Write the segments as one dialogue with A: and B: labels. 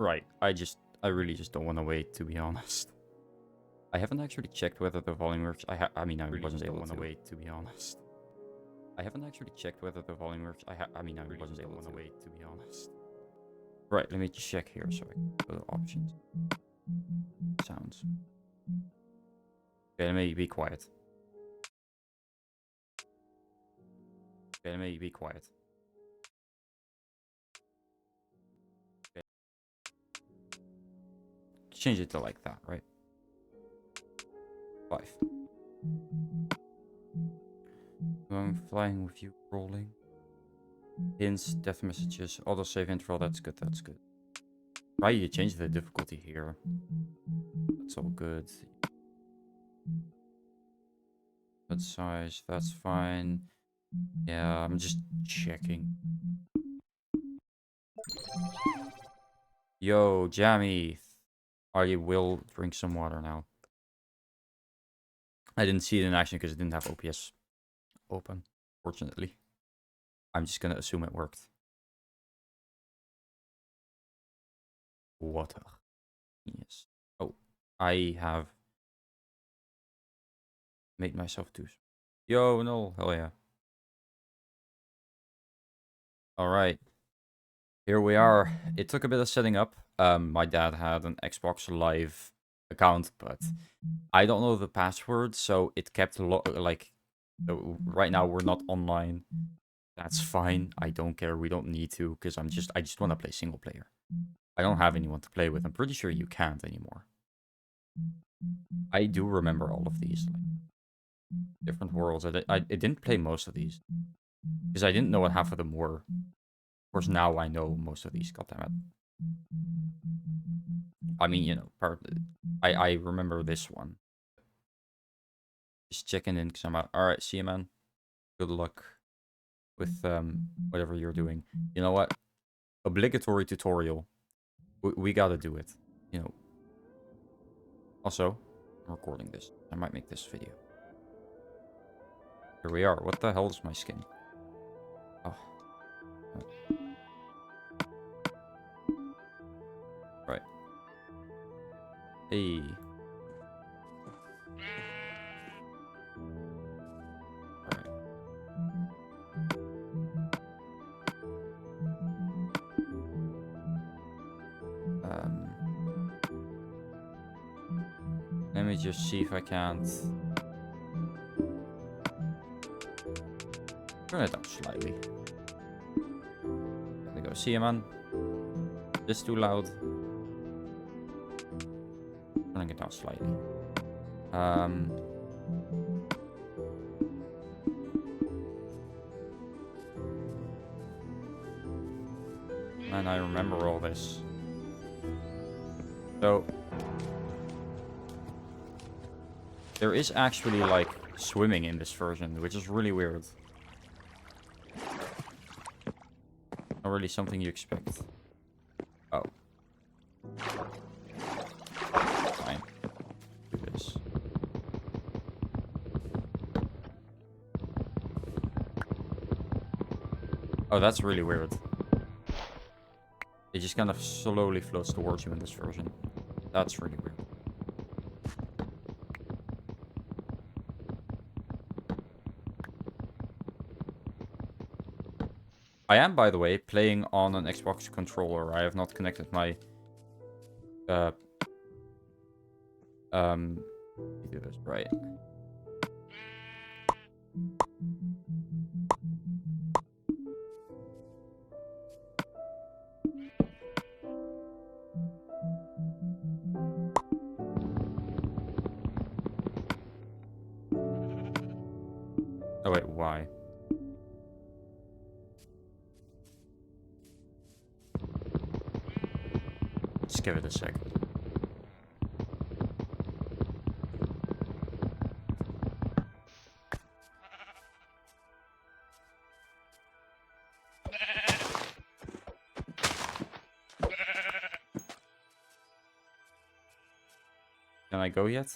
A: Right. I really just don't want to wait, to be honest. I haven't actually checked whether the volume works. I mean, I really wasn't able to wait, to be honest. I haven't actually checked whether the volume works. I mean, I really wasn't able to wait, to be honest. Right, let me check here. So I can go to options. Sounds. Okay, let me be quiet. Okay, let me be quiet. Okay. Change it to like that, right? 5. Going flying with you, rolling. Hints, death messages, autosave interval. That's good. That's good. Right, you change the difficulty here. That's all good. That size, that's fine. Yeah, I'm just checking. Yo, Jammy. I will drink some water now. I didn't see it in action because it didn't have OPS open, fortunately. I'm just gonna assume it worked. Water. Yes. Oh, I have made myself too. Yo, no. Hell yeah. Alright. Here we are. It took a bit of setting up. My dad had an Xbox Live account, but I don't know the password, so it kept right now we're not online. That's fine. I don't care. We don't need to, because I just want to play single player. I don't have anyone to play with. I'm pretty sure you can't anymore. I do remember all of these, like, different worlds. I didn't play most of these because I didn't know what half of them were. Of course, now I know most of these. Goddammit. I mean, you know, I remember this one. Just checking in because I'm out. All right, see you, man. Good luck with whatever you're doing. You know what? Obligatory tutorial. We gotta do it. You know. Also, I'm recording this. I might make this video. Here we are. What the hell is my skin? Oh. Right. Hey. Alright. Let me just see if I can't turn it up slightly. There we go. See you, man. This too loud. Turning it down slightly. Man, I remember all this. So there is actually like swimming in this version, which is really weird. Not really something you expect. Oh. Fine. Do this. Oh, that's really weird. It just kind of slowly floats towards you in this version. That's really weird. I am, by the way, playing on an Xbox controller. I have not connected my do this right. Oh wait, why? Just give it a sec. Can I go yet?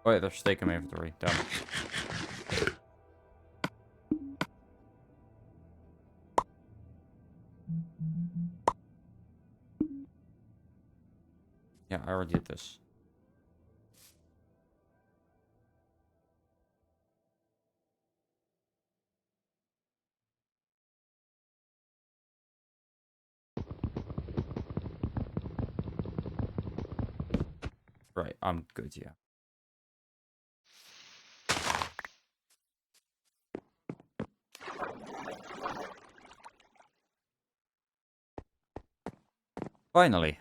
A: Oh yeah, there's steak in my inventory. Damn. Yeah, I already did this. Right, I'm good, yeah. Finally.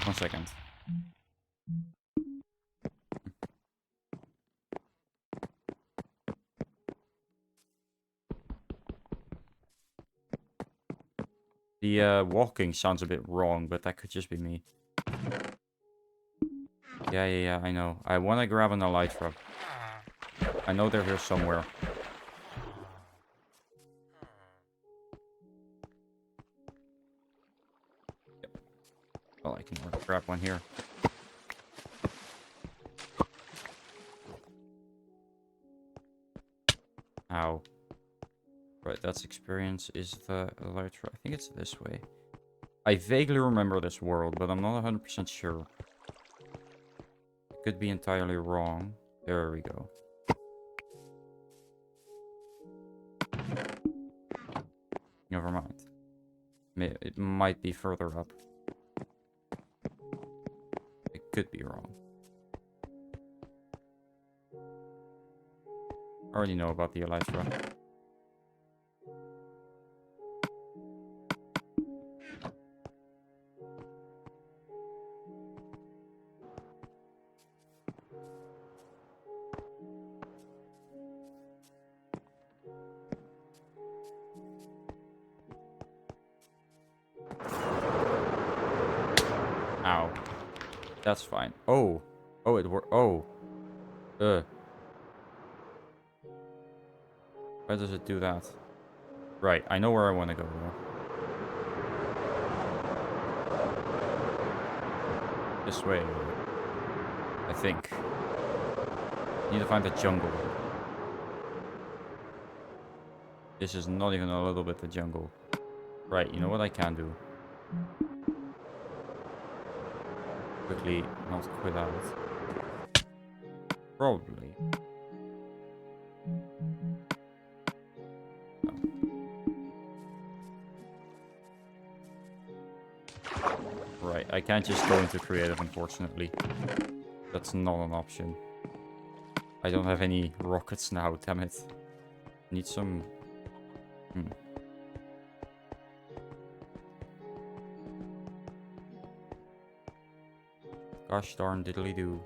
A: One second. The walking sounds a bit wrong, but that could just be me. Yeah, I know. I want to grab an elytra. I know they're here somewhere. Yep. Well, I can grab one here. Ow. Right, that's experience. Is the elytra? I think it's this way. I vaguely remember this world, but I'm not 100% sure. Could be entirely wrong. There we go. Never mind. It might be further up. It could be wrong. I already know about the elytra. Ow. That's fine. Oh. Oh, it worked. Oh. Why does it do that? Right, I know where I want to go, though. This way. I think. Need to find the jungle. This is not even a little bit the jungle. Right, you know what I can do? Quickly not quit out. Probably. Right, I can't just go into creative, unfortunately. That's not an option. I don't have any rockets now, damn it. Need some... Gosh darn diddly do.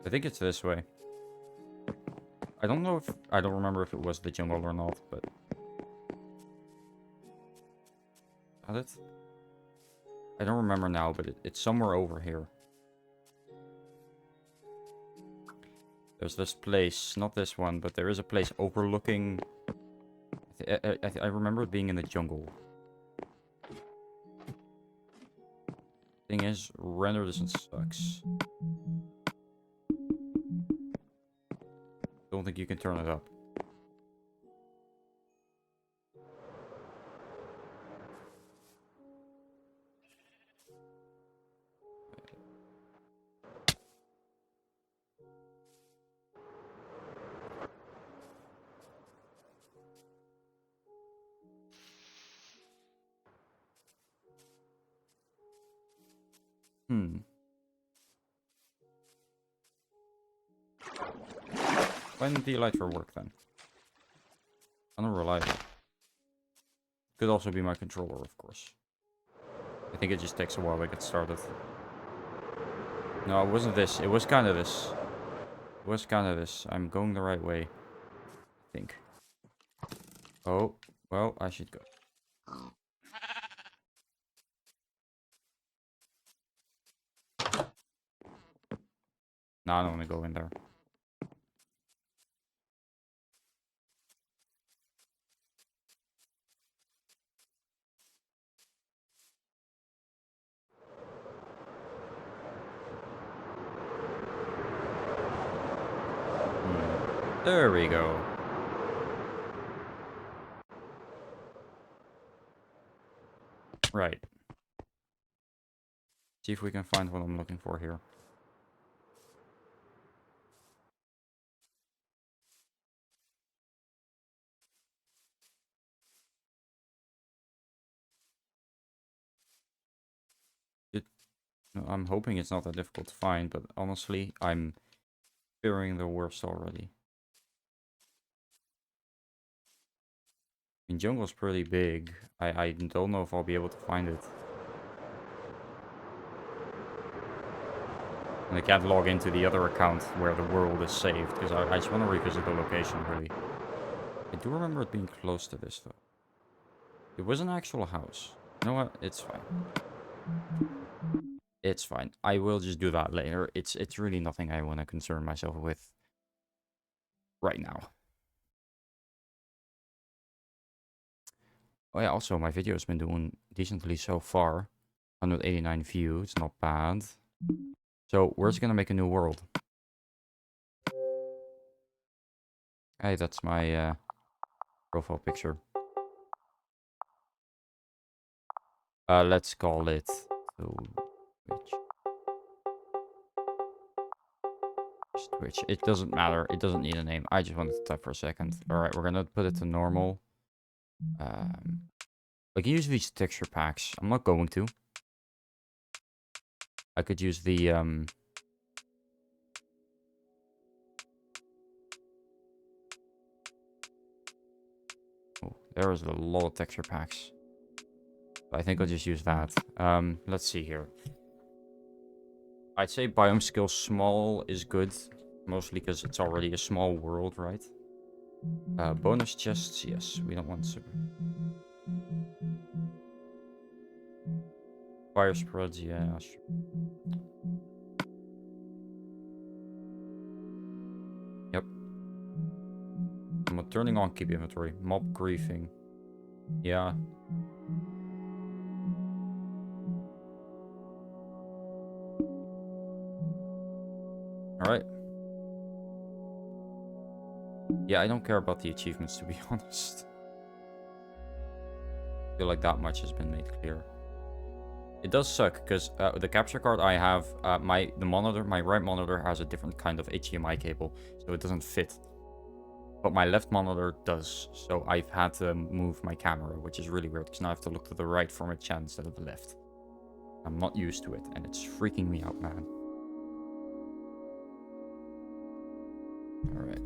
A: I think it's this way. I don't know if... I don't remember if it was the jungle or not, but... Had it? I don't remember now, but it's somewhere over here. There's this place, not this one, but there is a place overlooking... I remember it being in the jungle. Thing is, render distance sucks. Don't think you can turn it up. Why didn't the elytra work then? Unreliable. Could also be my controller, of course. I think it just takes a while to get started. No, it wasn't this. It was kind of this. It was kind of this. I'm going the right way. I think. Oh, well, I should go. No, I don't want to go in there. There we go. Right. See if we can find what I'm looking for here. No, I'm hoping it's not that difficult to find, but honestly, I'm fearing the worst already. I mean, jungle's pretty big. I don't know if I'll be able to find it. And I can't log into the other account where the world is saved, because I just want to revisit the location, really. I do remember it being close to this, though. It was an actual house. You know what? It's fine. It's fine. I will just do that later. It's really nothing I want to concern myself with right now. Oh yeah, also my video has been doing decently so far. 189 views, not bad. So we're just gonna make a new world. Hey, that's my profile picture. Let's call it Twitch. It doesn't matter. It doesn't need a name. I just wanted to type for a second. Alright, we're gonna put it to normal. I can use these texture packs. I'm not going to. I could use the oh, there is a lot of texture packs. I think I'll just use that. Let's see here. I'd say biome skill small is good. Mostly because it's already a small world, right? Bonus chests, yes. We don't want super. Fire spreads, yeah. Sure. Yep. I'm turning on keep inventory. Mob griefing. Yeah. Alright. Yeah, I don't care about the achievements, to be honest. I feel like that much has been made clear. It does suck, because the capture card I have, my right monitor has a different kind of HDMI cable, so it doesn't fit. But my left monitor does, so I've had to move my camera, which is really weird, because now I have to look to the right for my chat instead of the left. I'm not used to it, and it's freaking me out, man. Alright.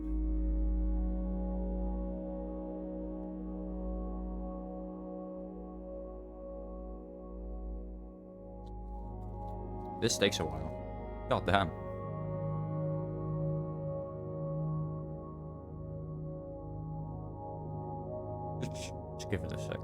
A: This takes a while. God damn. Just give it a sec.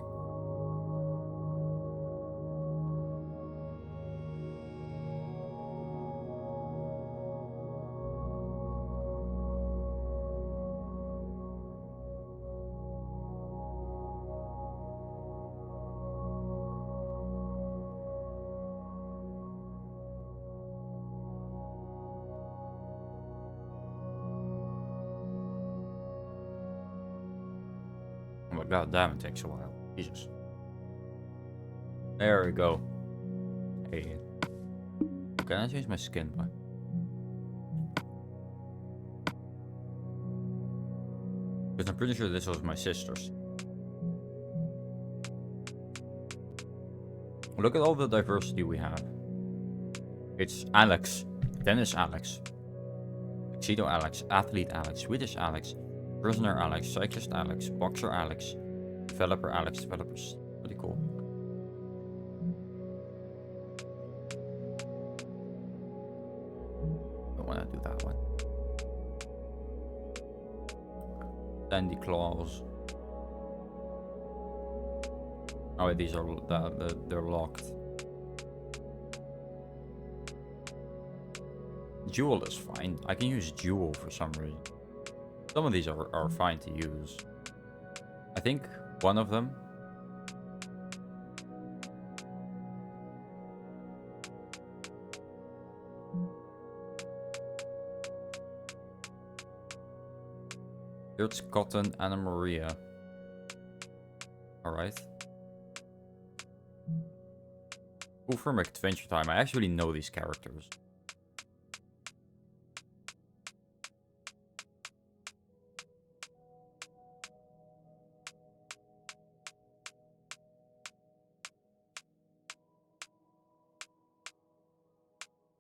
A: Oh my god damn, it takes a while. Jesus. There we go. Hey. Can I change my skin, by? Because I'm pretty sure this was my sister's. Look at all the diversity we have. It's Alex, Dennis Alex, Tuxedo Alex, Athlete Alex, Swedish Alex, Prisoner Alex, Cyclist Alex, Boxer Alex, Developer Alex, Developers. Pretty cool. Don't want to do that one. Sandy Claws. Oh wait, these are they're locked. Jewel is fine. I can use Jewel for some reason. Some of these are fine to use. I think one of them... Here's Cotton, Anna Maria. Alright. Cool from Adventure Time. I actually know these characters.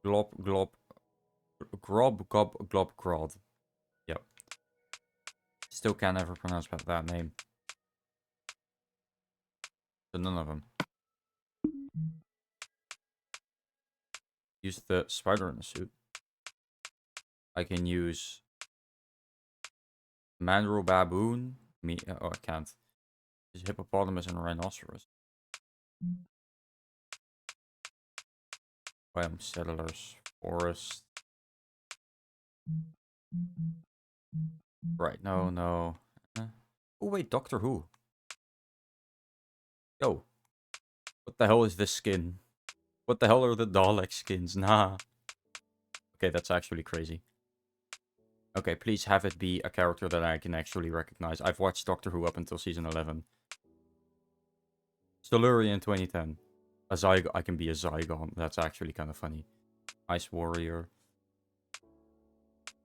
A: Glob, glob, grob, gob, glob, grod. Yep. Still can't ever pronounce that name. So none of them. Use the spider in the suit. I can use Mandrill Baboon. Oh, I can't. Use Hippopotamus and Rhinoceros. Biome Settlers. Forest. Right, no. Oh wait, Doctor Who. Yo. What the hell is this skin? What the hell are the Dalek skins? Nah. Okay, that's actually crazy. Okay, please have it be a character that I can actually recognize. I've watched Doctor Who up until season 11. Silurian 2010. I can be a Zygon. That's actually kind of funny. Ice Warrior.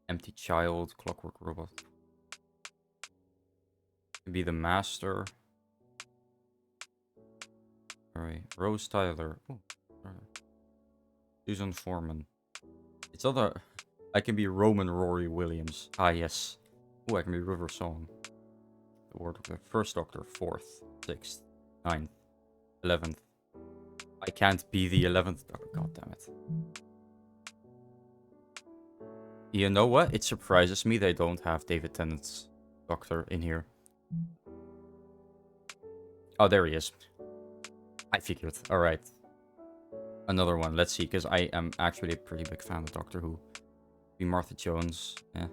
A: Empty Child. Clockwork Robot. Can be the Master. Alright. Rose Tyler. Ooh. Susan Foreman. It's other... I can be Roman Rory Williams. Ah, yes. Oh, I can be River Song. The Word of the First Doctor. 4th. 6th. 9th. 11th. I can't be the 11th Doctor. God damn it. You know what? It surprises me they don't have David Tennant's Doctor in here. Oh, there he is. I figured. Alright. Another one. Let's see, because I am actually a pretty big fan of Doctor Who. Be Martha Jones. Yeah.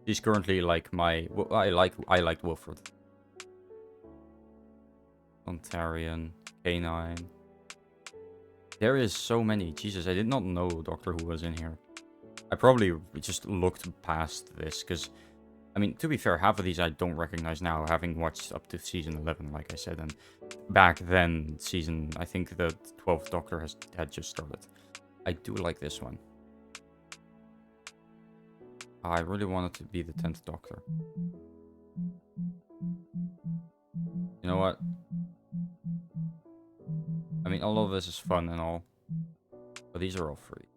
A: She's currently like my... Well, I liked Wilfred. Ontarian. K9. There is so many. Jesus, I did not know Doctor Who was in here. I probably just looked past this, because... I mean, to be fair, half of these I don't recognize now, having watched up to season 11, like I said. And back then, I think the 12th Doctor had just started. I do like this one. I really wanted to be the 10th Doctor. You know what? I mean, all of this is fun and all. But these are all free.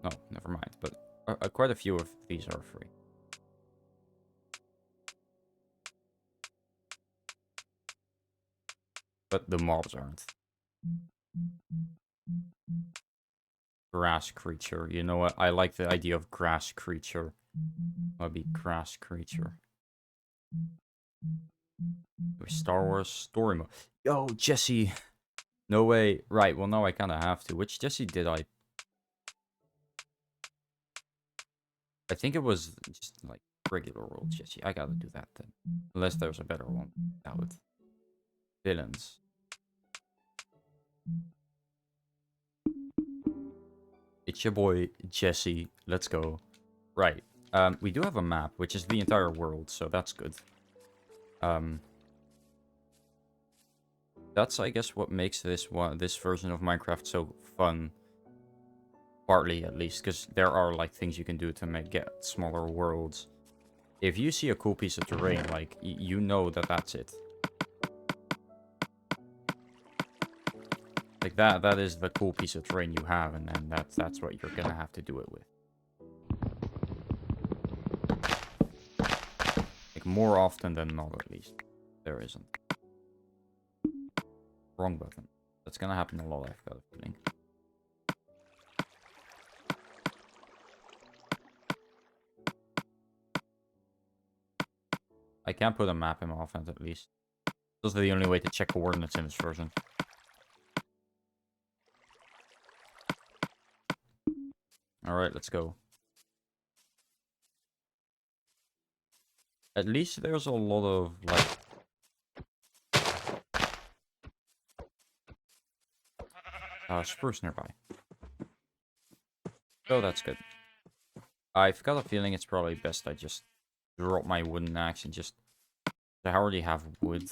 A: No, never mind. But quite a few of these are free. But the mobs aren't. Grass creature. You know what? I like the idea of grass creature. I'll be grass creature. Star Wars story mode. Yo, Jesse. No way. Right, well, no, I kind of have to. Which Jesse did I... I think it was just, like, regular old Jesse. I gotta do that then. Unless there's a better one. That would... Villains. It's your boy, Jesse. Let's go. Right. We do have a map, which is the entire world, so that's good. That's, I guess, what makes this version of Minecraft so fun. Partly, at least, because there are, like, things you can do to get smaller worlds. If you see a cool piece of terrain, like, you know that that's it. Like, that is the cool piece of terrain you have, and then that's what you're gonna have to do it with. Like, more often than not, at least. There isn't. Wrong button. That's gonna happen a lot, I've got a feeling. I can put a map in my offhand, at least. Those are the only way to check coordinates in this version. Alright, let's go. At least there's a lot of, like... spruce nearby. So that's good. I've got a feeling it's probably best I just drop my wooden axe and just... I already have wood.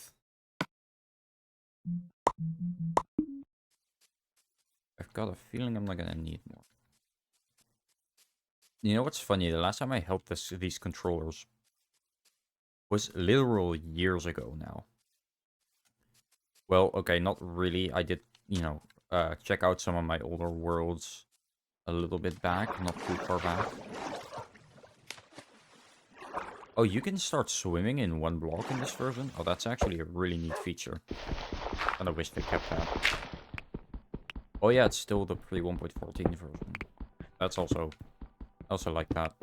A: I've got a feeling I'm not gonna need more. You know what's funny? The last time I helped these controllers was literal years ago now. Well, okay, not really. I did, you know, check out some of my older worlds a little bit back, not too far back. Oh, you can start swimming in one block in this version? Oh, that's actually a really neat feature. And I wish they kept that. Oh yeah, it's still the pre-1.14 version. That's also like that.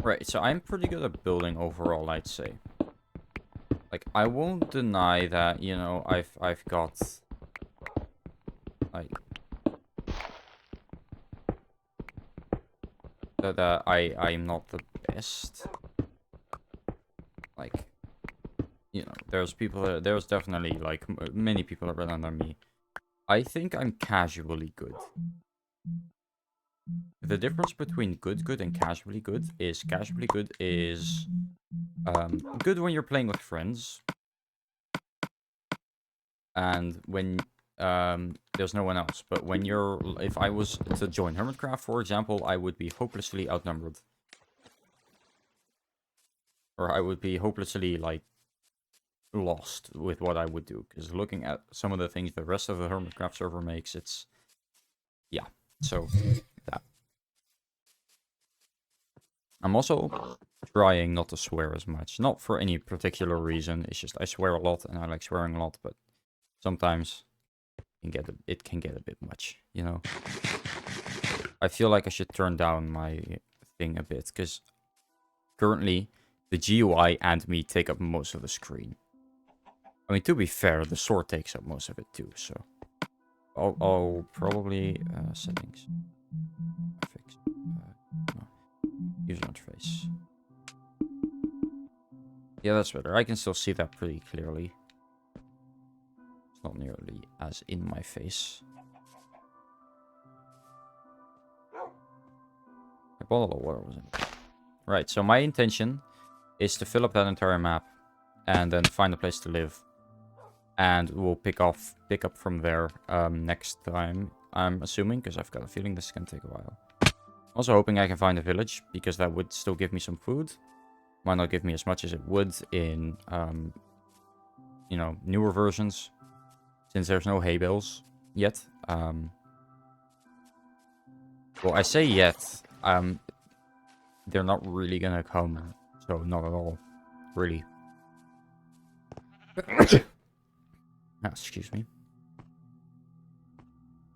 A: Right, so I'm pretty good at building overall, I'd say. Like, I won't deny that, you know, I've got like that I'm not the best. Like, you know, there's definitely like many people that are better than me. I think I'm casually good. The difference between good and casually good is good when you're playing with friends, and when there's no one else. But when if I was to join Hermitcraft, for example, I would be hopelessly outnumbered, or I would be hopelessly like lost with what I would do. Because looking at some of the things the rest of the Hermitcraft server makes, it's yeah. So that. I'm also trying not to swear as much. Not for any particular reason. It's just I swear a lot and I like swearing a lot, but sometimes it can get a bit much, you know? I feel like I should turn down my thing a bit, because currently the GUI and me take up most of the screen. I mean, to be fair, the sword takes up most of it too, so... I'll probably... settings. Graphics. No. User interface. Yeah, that's better. I can still see that pretty clearly. It's not nearly as in my face. A bottle of water was in it. Right, so my intention is to fill up that entire map and then find a place to live. And we'll pick up from there next time, I'm assuming, because I've got a feeling this is going to take a while. Also hoping I can find a village, because that would still give me some food. Might not give me as much as it would in, you know, newer versions, since there's no hay bales yet. Well, I say yet, they're not really gonna come, so not at all, really. Excuse me.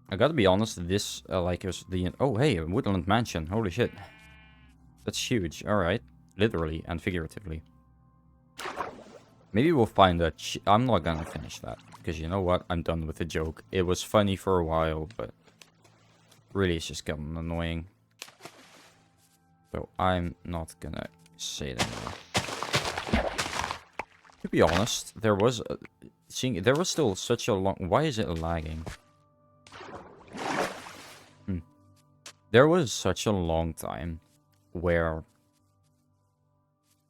A: I gotta be honest, this, like, is the... Oh, hey, a woodland mansion. Holy shit. That's huge. Alright. Literally and figuratively. Maybe we'll find a... I'm not gonna finish that. Because you know what? I'm done with the joke. It was funny for a while, but... really, it's just getting annoying. So, I'm not gonna say it anymore. To be honest, there was... there was still such a long... Why is it lagging? There was such a long time where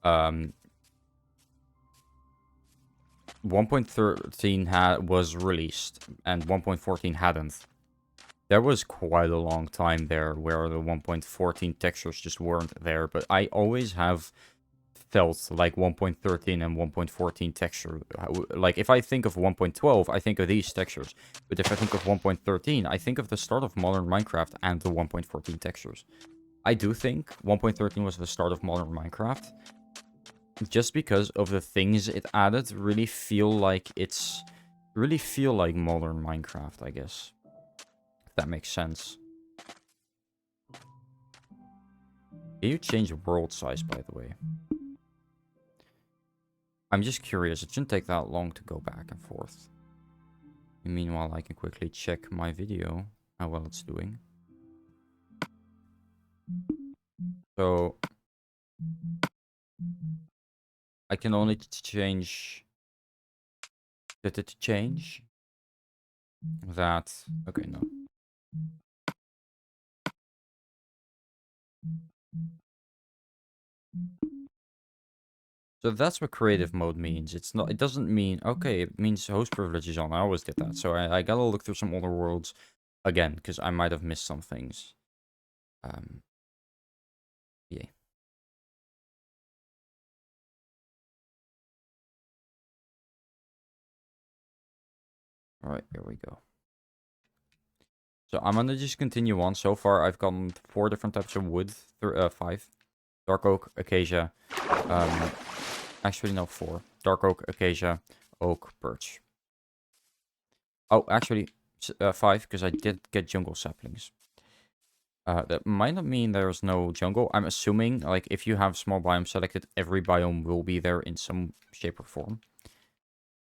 A: 1.13 was released and 1.14 hadn't. There was quite a long time there where the 1.14 textures just weren't there, but I always have felt like 1.13 and 1.14 texture. Like, if I think of 1.12, I think of these textures. But if I think of 1.13, I think of the start of modern Minecraft and the 1.14 textures. I do think 1.13 was the start of modern Minecraft. Just because of the things it added really feel like modern Minecraft, I guess. That makes sense. Can you change world size, by the way? I'm just curious. It shouldn't take that long to go back and forth. Meanwhile, I can quickly check my video, how well it's doing. So, I can only change... Did it change? That... Okay, no. So that's what creative mode means. It's not. It doesn't mean... Okay, it means host privilege is on. I always did that. So I gotta look through some other worlds again, because I might have missed some things. Yeah. Alright, here we go. So I'm gonna just continue on. So far, I've gotten 4 different types of wood. 5. Dark oak, acacia. Actually, no, 4. Dark oak, acacia, oak, birch. Oh, actually, 5, because I did get jungle saplings. That might not mean there's no jungle. I'm assuming, like, if you have small biome selected, every biome will be there in some shape or form.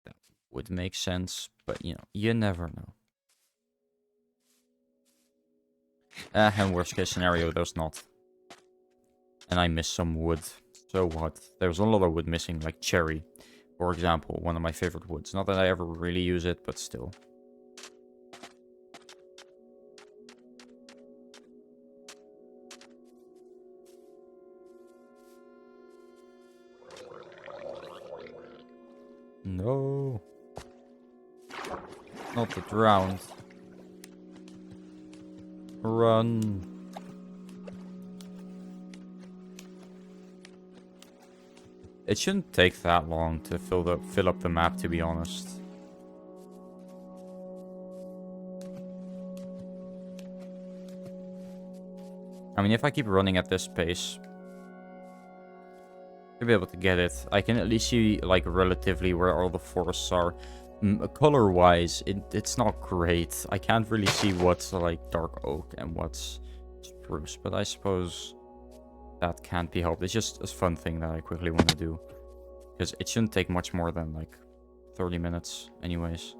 A: That would make sense, but, you know, you never know. And worst case scenario, there's not. And I missed some wood. So what? There's a lot of wood missing, like cherry, for example. One of my favorite woods. Not that I ever really use it, but still. No. Not the drowned. Run. It shouldn't take that long to fill up the map, to be honest. I mean, if I keep running at this pace, I'll be able to get it. I can at least see, like, relatively where all the forests are. Color-wise, it's not great. I can't really see what's, like, dark oak and what's spruce, but I suppose that can't be helped. It's just a fun thing that I quickly want to do. Because it shouldn't take much more than, like, 30 minutes anyways.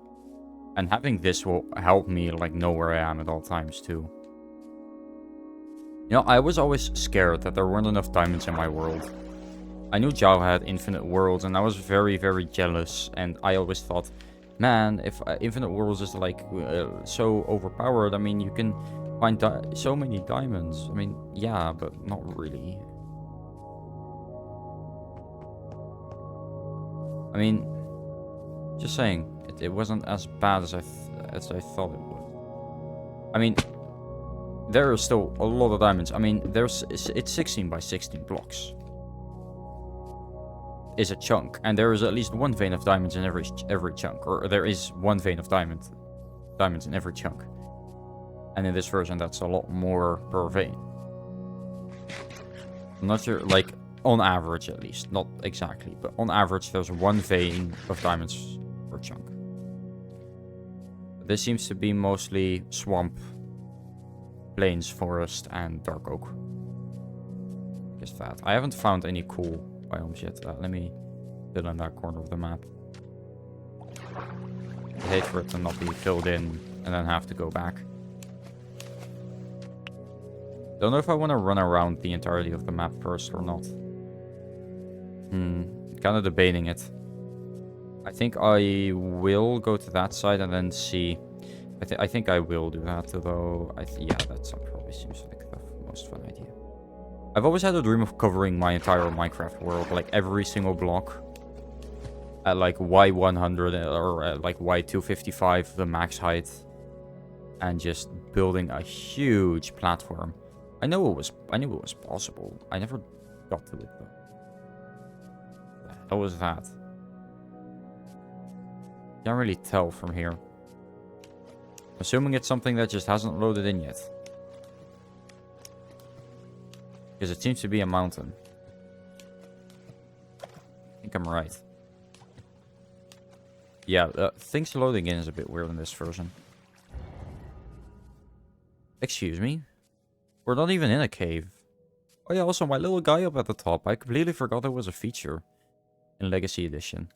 A: And having this will help me, like, know where I am at all times, too. You know, I was always scared that there weren't enough diamonds in my world. I knew Zhao had infinite worlds, and I was very, very jealous. And I always thought, man, if infinite worlds is, like, so overpowered, I mean, you can find so many diamonds. I mean, yeah, but not really. I mean, just saying, it wasn't as bad as I thought it would. I mean, there are still a lot of diamonds. I mean, it's 16 by 16 blocks. Is a chunk, and there is at least 1 vein of diamonds in every chunk, or there is 1 vein of diamonds in every chunk. And in this version, that's a lot more per vein. I'm not sure, like, on average at least, not exactly, but on average there's 1 vein of diamonds per chunk. This seems to be mostly swamp, plains, forest, and dark oak. I guess that. I haven't found any cool biomes yet. Let me fill in that corner of the map. I hate for it to not be filled in and then have to go back. Don't know if I want to run around the entirety of the map first or not. Kind of debating it. I think I will go to that side and then see. I think I will do that, though. Yeah, that probably seems like the most fun idea. I've always had a dream of covering my entire Minecraft world, like every single block, at like Y100 or at like Y255, the max height, and just building a huge platform. I knew it was possible. I never got to it though. What was that? Can't really tell from here. Assuming it's something that just hasn't loaded in yet. Because it seems to be a mountain. I think I'm right. Yeah, things loading in is a bit weird in this version. Excuse me? We're not even in a cave. Oh yeah, also my little guy up at the top. I completely forgot there was a feature in Legacy Edition.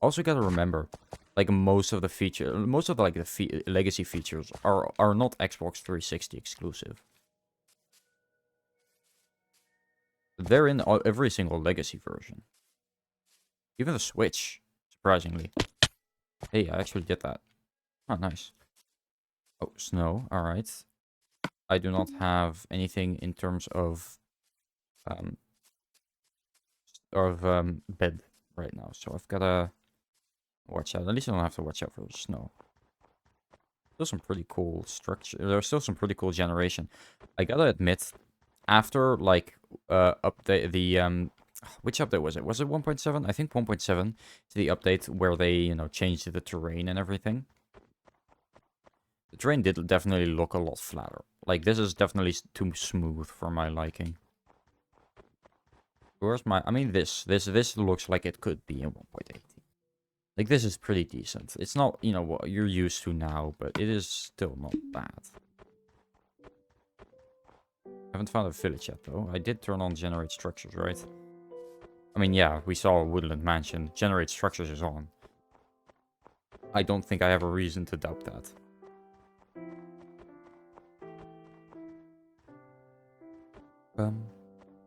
A: Also gotta remember, like most of the like the Legacy features are not Xbox 360 exclusive. They're in every single Legacy version. Even the Switch, surprisingly. Hey, I actually did that. Oh, nice. Oh, snow. Alright. I do not have anything in terms of um bed right now, so I've gotta watch out. At least I don't have to watch out for the snow. Still some pretty cool structure. There's still some pretty cool generation. I gotta admit, after like update the which update was it? Was it 1.7? I think 1.7 is the update where they, you know, changed the terrain and everything. The terrain did definitely look a lot flatter. Like this is definitely too smooth for my liking. Where's my? I mean, this looks like it could be in 1.8. Like this is pretty decent. It's not, you know, what you're used to now, but it is still not bad. Haven't found a village yet, though. I did turn on generate structures, right? I mean, yeah, we saw a woodland mansion. Generate structures is on. I don't think I have a reason to doubt that.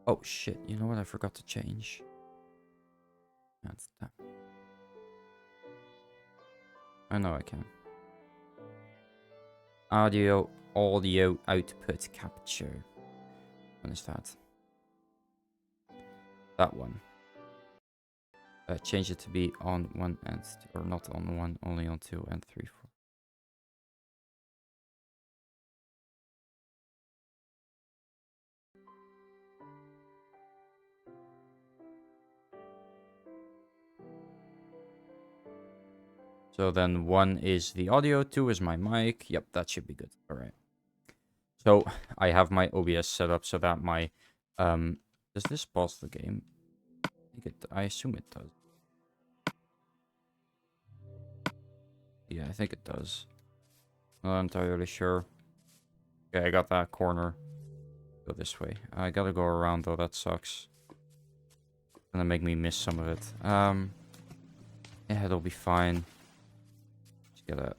A: Oh shit, you know what I forgot to change? That's that. I know I can. Audio output capture. When is that? That one. Change it to be on 1 and or not on 1, only on 2 and 3, 4. So then 1 is the audio, 2 is my mic. Yep, that should be good. All right. So I have my OBS set up so that my does this pause the game? I assume it does. Yeah, I think it does. Not entirely sure. Okay, I got that corner. Go this way. I gotta go around though, that sucks. Gonna make me miss some of it. Yeah, it'll be fine. Just gotta...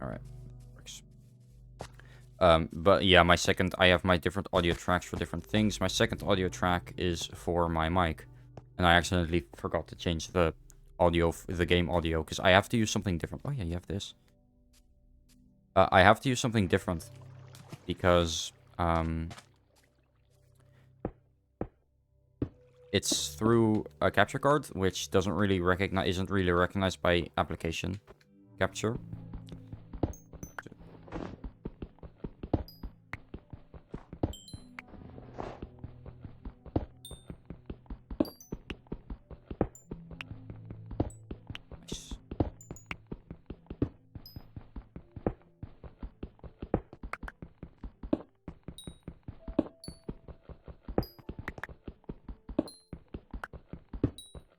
A: Alright. Works. But yeah, I have my different audio tracks for different things. My second audio track is for my mic. And I accidentally forgot to change the audio, the game audio, because I have to use something different. Oh yeah, you have this. I have to use something different because it's through a capture card, which isn't really recognized by application capture. Nice.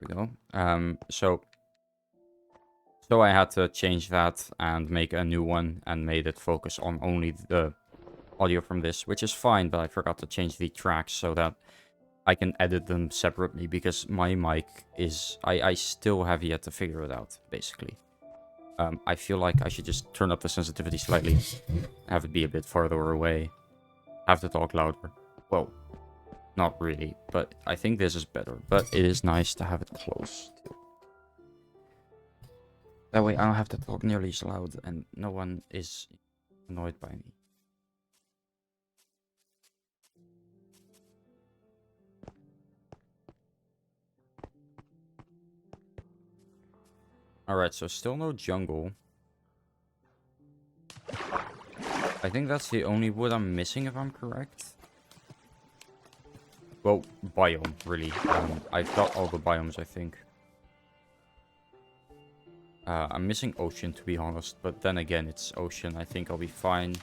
A: There we go. So I had to change that and make a new one and made it focus on only the audio from this, which is fine, but I forgot to change the tracks so that I can edit them separately because my mic is... I still have yet to figure it out, basically. I feel like I should just turn up the sensitivity slightly, have it be a bit farther away, have to talk louder. Well, not really, but I think this is better, but it is nice to have it close too. That way I don't have to talk nearly as loud and no one is annoyed by me. Alright, so still no jungle. I think that's the only wood I'm missing if I'm correct. Well, biome, really. I've got all the biomes, I think. I'm missing ocean, to be honest, but then again, it's ocean. I think I'll be fine,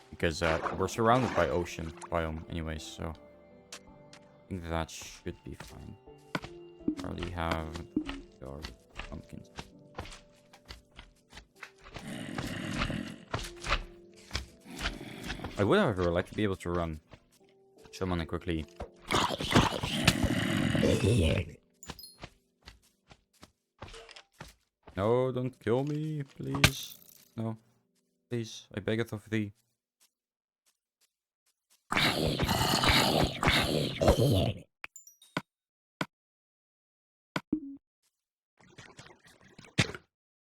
A: because we're surrounded by ocean biome anyways, so I think that should be fine. I already have pumpkins. I would, however, like to be able to run. Summon it quickly. No, don't kill me, please. No, please, I beg it of thee.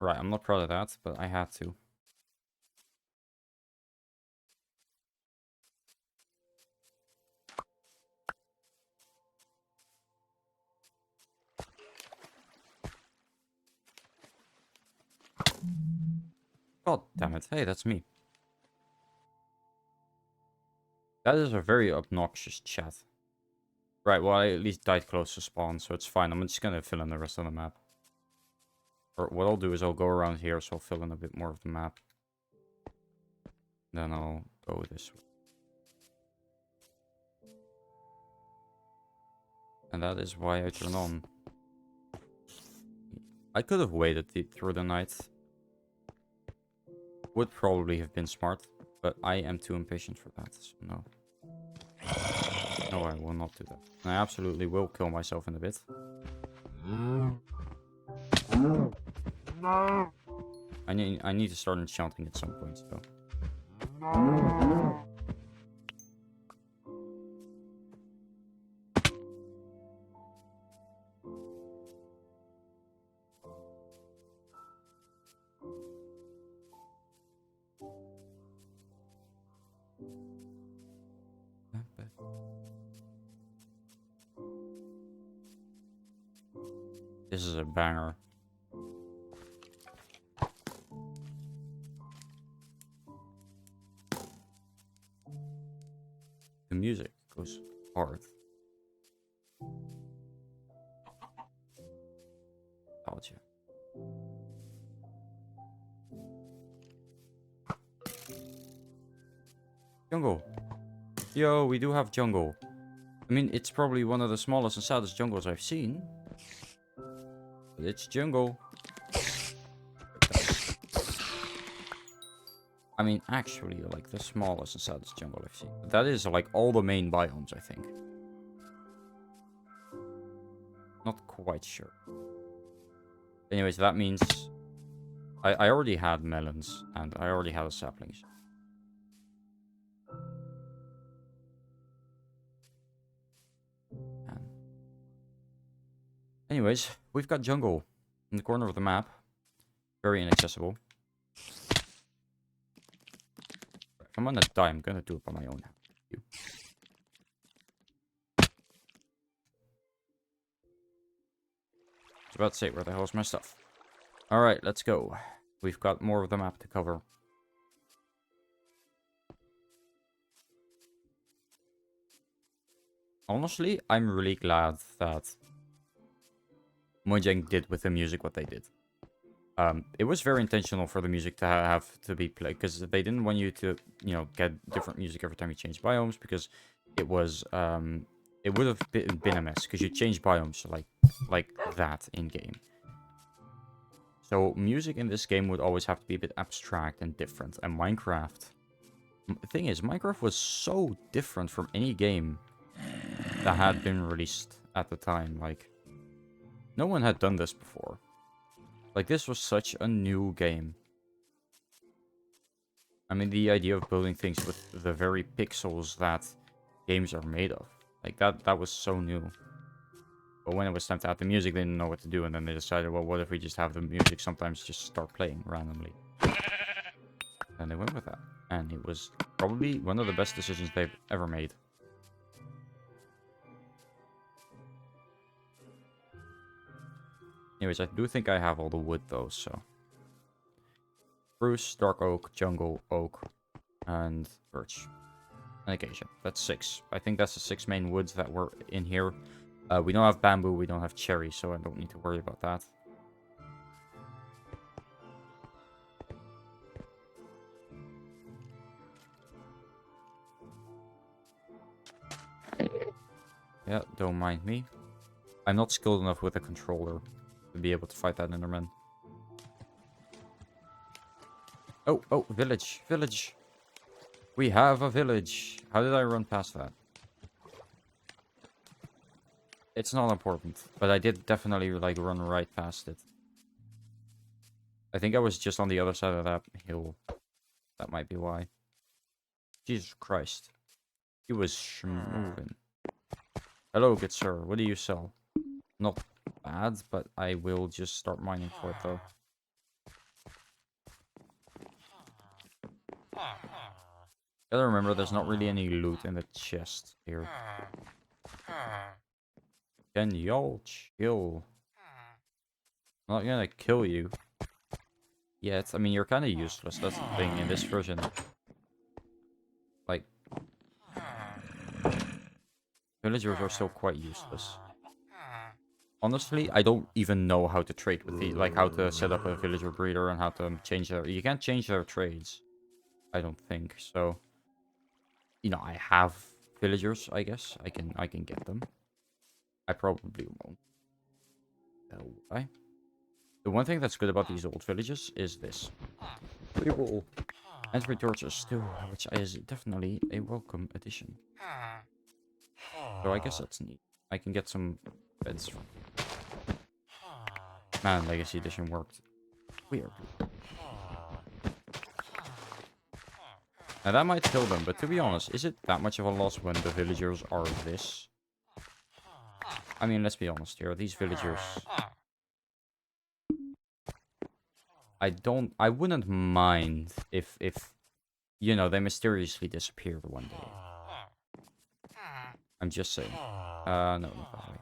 A: Right, I'm not proud of that, but I had to. God damn it. Hey, that's me. That is a very obnoxious chat. Right, well, I at least died close to spawn, so it's fine. I'm just gonna fill in the rest of the map. Or what I'll do is I'll go around here, so I'll fill in a bit more of the map. Then I'll go this way. And that is why I turn on. I could have waited through the night. Would probably have been smart, but I am too impatient for that, so no. No, I will not do that. And I absolutely will kill myself in a bit. I need to start enchanting at some point, so. This is a banger. The music goes hard. Told you. Jungle. Yo, we do have jungle. I mean, it's probably one of the smallest and saddest jungles I've seen. But it's jungle. I mean, actually, like, the smallest and saddest jungle I've seen. But that is, like, all the main biomes, I think. Not quite sure. Anyways, that means... I already had melons, and I already had saplings. Anyways, we've got jungle in the corner of the map. Very inaccessible. If I'm gonna die, I'm gonna do it by my own hand. I was about to say, where the hell is my stuff? Alright, let's go. We've got more of the map to cover. Honestly, I'm really glad that Mojang did with the music what they did. It was very intentional for the music to have to be played, because they didn't want you to, you know, get different music every time you change biomes, because it was, it would have been a mess, because you change biomes like that in-game. So music in this game would always have to be a bit abstract and different, and Minecraft... The thing is, Minecraft was so different from any game that had been released at the time, like... No one had done this before. Like, this was such a new game. I mean, the idea of building things with the very pixels that games are made of. Like, that was so new. But when it was time to add the music, they didn't know what to do. And then they decided, well, what if we just have the music sometimes just start playing randomly? And they went with that. And it was probably one of the best decisions they've ever made. Anyways, I do think I have all the wood, though, so... Spruce, dark oak, jungle, oak, and birch. And acacia. That's 6. I think that's the 6 main woods that were in here. We don't have bamboo, we don't have cherry, so I don't need to worry about that. Yeah, don't mind me. I'm not skilled enough with a controller to be able to fight that Enderman. Oh, village, village. We have a village. How did I run past that? It's not important, but I did definitely like run right past it. I think I was just on the other side of that hill. That might be why. Jesus Christ. He was schmoving. Hello, good sir. What do you sell? Not bad, but I will just start mining for it though. Gotta remember, there's not really any loot in the chest here. Can y'all chill? I'm not gonna kill you yet. I mean, you're kind of useless. That's the thing in this version. Like, villagers are still quite useless. Honestly, I don't even know how to trade with the, like how to set up a villager breeder and how to change their. You can't change their trades. I don't think so. You know, I have villagers. I guess I can get them. I probably won't. Why? The one thing that's good about these old villages is this. We will enter torches too, which is definitely a welcome addition. So I guess that's neat. I can get some beds. Man, Legacy Edition worked. Weird. Now that might kill them, but to be honest, is it that much of a loss when the villagers are this? I mean, let's be honest here. These villagers... I wouldn't mind if, you know, they mysteriously disappeared one day. I'm just saying. No, not that way.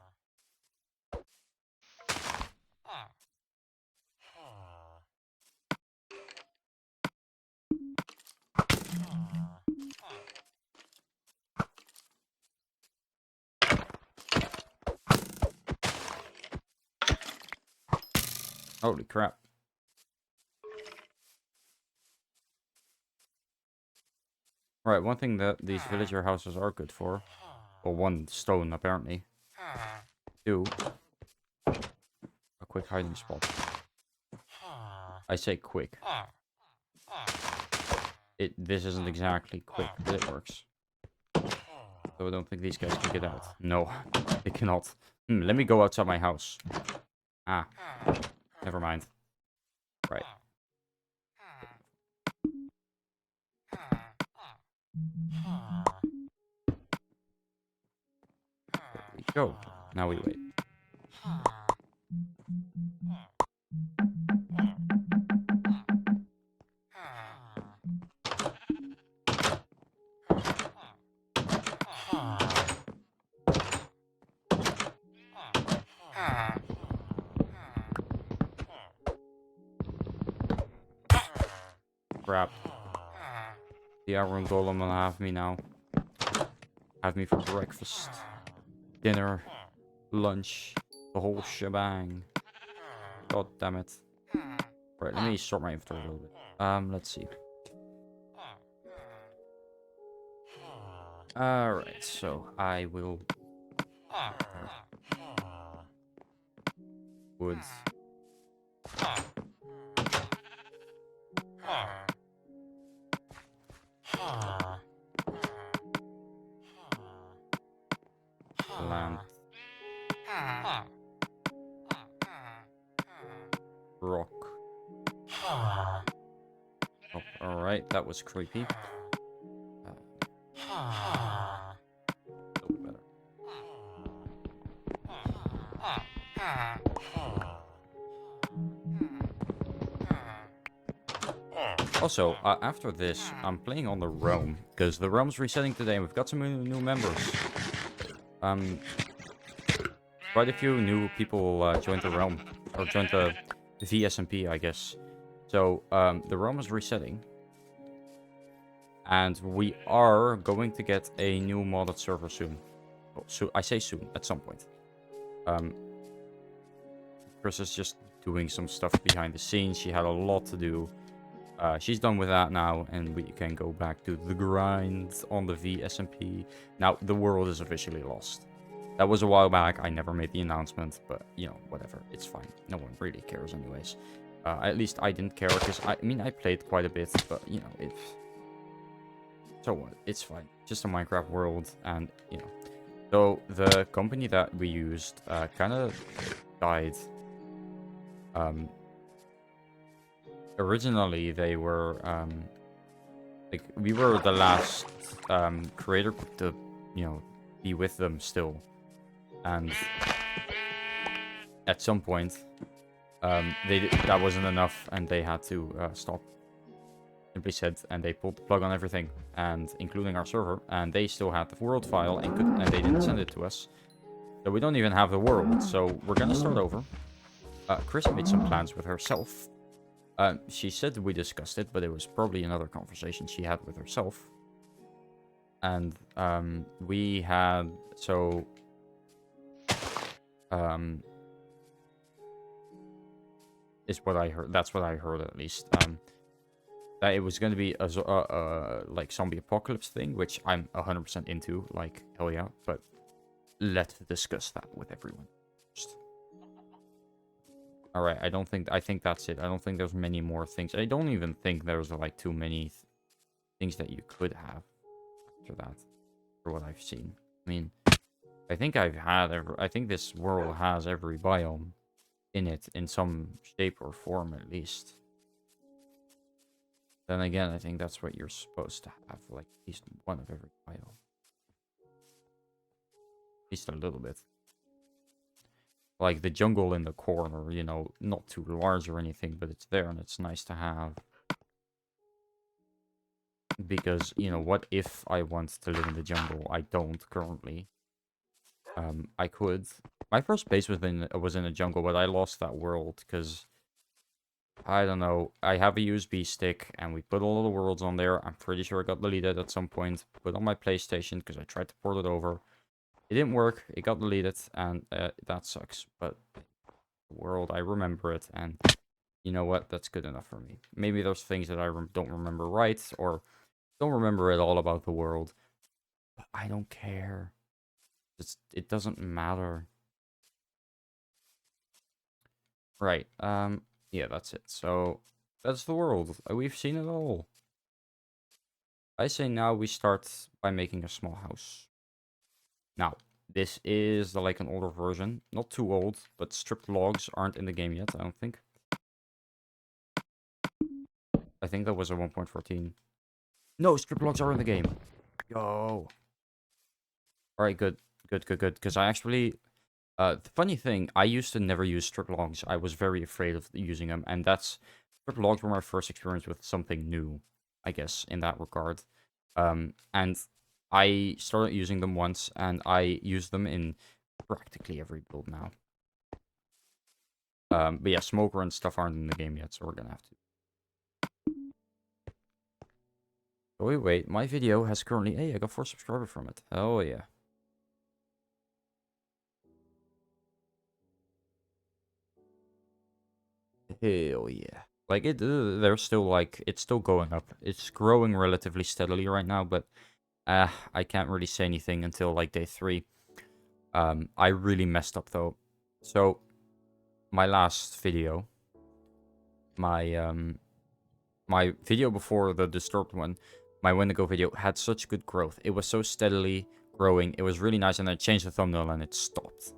A: Holy crap. Right, one thing that these villager houses are good for, or one stone apparently. Two, a quick hiding spot. I say quick. This isn't exactly quick, but it works. So I don't think these guys can get out. No, they cannot. Let me go outside my house. Ah, never mind. Right. We go. Now we wait. Crap. The Iron Golem will have me now. Have me for breakfast, dinner, lunch, the whole shebang. God damn it. Right, let me sort my inventory a little bit. Let's see. Alright, so I will... Woods. Lamp. Rock. Oh, alright, that was creepy. A little bit better. Also, after this, I'm playing on the Realm, because the Realm's resetting today, and we've got some new members. Quite a few new people joined the Realm, or joined the VSMP, I guess. So, the Realm is resetting. And we are going to get a new modded server soon. Oh, so I say soon, at some point. Chris is just doing some stuff behind the scenes. She had a lot to do. She's done with that now, and we can go back to the grind on the VSMP. Now, the world is officially lost. That was a while back. I never made the announcement, but, you know, whatever. It's fine. No one really cares anyways. At least I didn't care, because, I mean, I played quite a bit, but, you know, So what? It's fine. Just a Minecraft world, and, you know. So, the company that we used kind of died. Originally, they were, like, we were the last creator to, you know, be with them still. And at some point, that wasn't enough, and they had to stop. Simply said, and they pulled the plug on everything, and including our server, and they still had the world file, and they didn't send it to us. So we don't even have the world, so we're gonna start over. Chris made some plans with herself. She said we discussed it, but it was probably another conversation she had with herself. And we had, so is what I heard. That's what I heard, at least. That it was going to be a like zombie apocalypse thing, which I'm 100% into. Like, hell yeah. But let's discuss that with everyone first. All right. I think that's it. I don't think there's many more things. I don't even think there's like too many things that you could have after that, for what I've seen. I mean, I think I think this world has every biome in it in some shape or form, at least. Then again, I think that's what you're supposed to have, like at least one of every biome. At least a little bit. Like the jungle in the corner, you know, not too large or anything, but it's there and it's nice to have. Because, you know, what if I want to live in the jungle? I don't currently. I could. My first base was in a jungle, but I lost that world because I don't know. I have a USB stick, and we put all the worlds on there. I'm pretty sure it got deleted at some point. Put on my PlayStation because I tried to port it over. It didn't work. It got deleted, and that sucks. But the world, I remember it, and you know what? That's good enough for me. Maybe there's things that I don't remember right, or don't remember at all about the world. But I don't care. It doesn't matter. Right. Yeah, that's it. So, that's the world. We've seen it all. I say now we start by making a small house. Now, this is like an older version. Not too old, but stripped logs aren't in the game yet, I don't think. I think that was a 1.14. No, stripped logs are in the game. Yo. Alright, good. Good. Because I actually... the funny thing, I used to never use stripped logs. I was very afraid of using them, and stripped logs were my first experience with something new, I guess, in that regard. And I started using them once, and I use them in practically every build now. But yeah, smoker and stuff aren't in the game yet, so we're gonna have to. Oh, wait, my video has currently... Hey, I got 4 subscribers from it. Oh, yeah. Hell yeah. Like, they're still, like, it's still going up. It's growing relatively steadily right now, but I can't really say anything until, like, day 3. I really messed up, though. So, my last video, my video before the Disturbed one, my Wendigo video, had such good growth. It was so steadily growing. It was really nice, and I changed the thumbnail, and it stopped.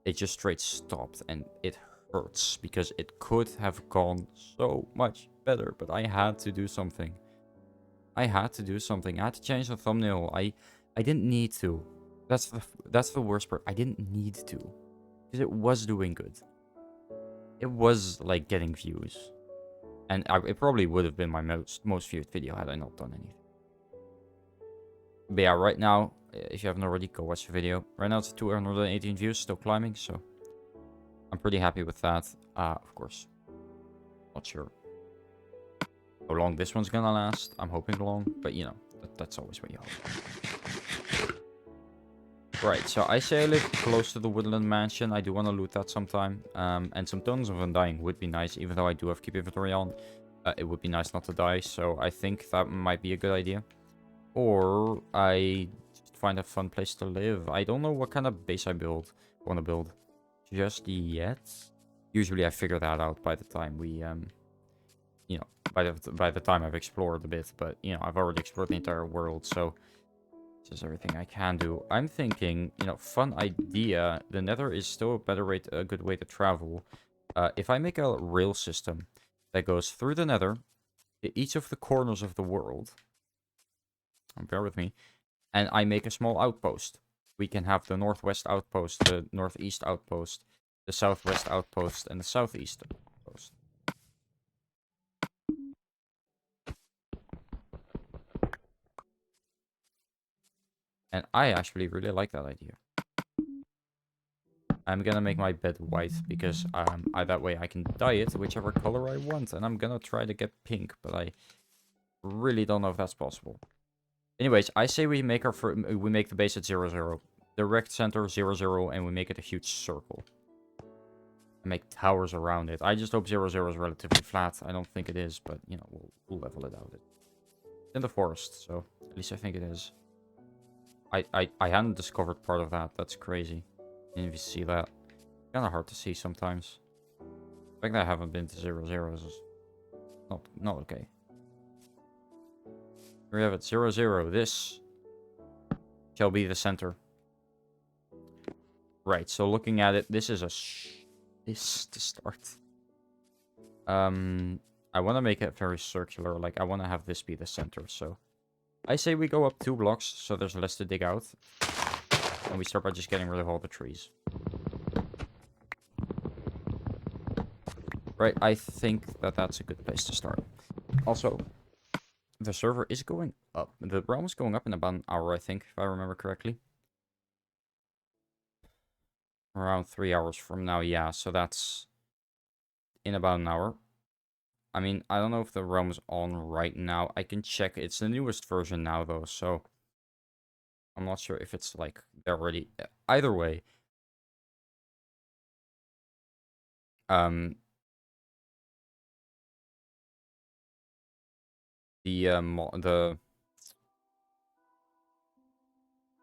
A: It just straight stopped, and it hurts, because it could have gone so much better, but I had to do something. I had to change the thumbnail. I didn't need to. That's the worst part. I didn't need to, because it was doing good. It was like getting views, and it probably would have been my most viewed video had I not done anything. But yeah, right now, if you haven't already, go watch the video. Right now it's 218 views, still climbing, so I'm pretty happy with that. Of course, not sure how long this one's gonna last. I'm hoping long, but you know, that's always what you hope. Right, so I say I live close to the Woodland Mansion. I do want to loot that sometime. And some tons of Undying would be nice, even though I do have keep inventory on. It would be nice not to die, so I think that might be a good idea. Or I just find a fun place to live. I don't know what kind of base I want to build just yet. Usually I figure that out by the time we, you know, by the time I've explored a bit, but you know, I've already explored the entire world, so this is everything I can do. I'm thinking, you know, fun idea. The Nether is still a good way to travel. If I make a rail system that goes through the Nether, to each of the corners of the world, bear with me, and I make a small outpost. We can have the northwest outpost, the northeast outpost, the southwest outpost, and the southeast outpost. And I actually really like that idea. I'm gonna make my bed white because that way I can dye it whichever color I want. And I'm gonna try to get pink, but I really don't know if that's possible. Anyways, I say we make we make the base at 0, 0. Direct center 0, 0, and we make it a huge circle. And make towers around it. I just hope 0, 0 is relatively flat. I don't think it is, but you know, we'll level it out. It's in the forest, so at least I think it is. I hadn't discovered part of that. That's crazy. Didn't even see that. Kind of hard to see sometimes. The fact that I haven't been to 0, 0 is not okay. Here we have it, 0, 0. This shall be the center. Right, so looking at it, this is this to start. I want to make it very circular. Like, I want to have this be the center, so I say we go up 2 blocks, so there's less to dig out. And we start by just getting rid of all the trees. Right, I think that that's a good place to start. Also, the server is going up. The realm is going up in about an hour, I think, if I remember correctly. Around 3 hours from now, yeah, so that's in about an hour. I mean, I don't know if the realm's on right now. I can check. It's the newest version now, though, so I'm not sure if it's, like, they're already... Either way, the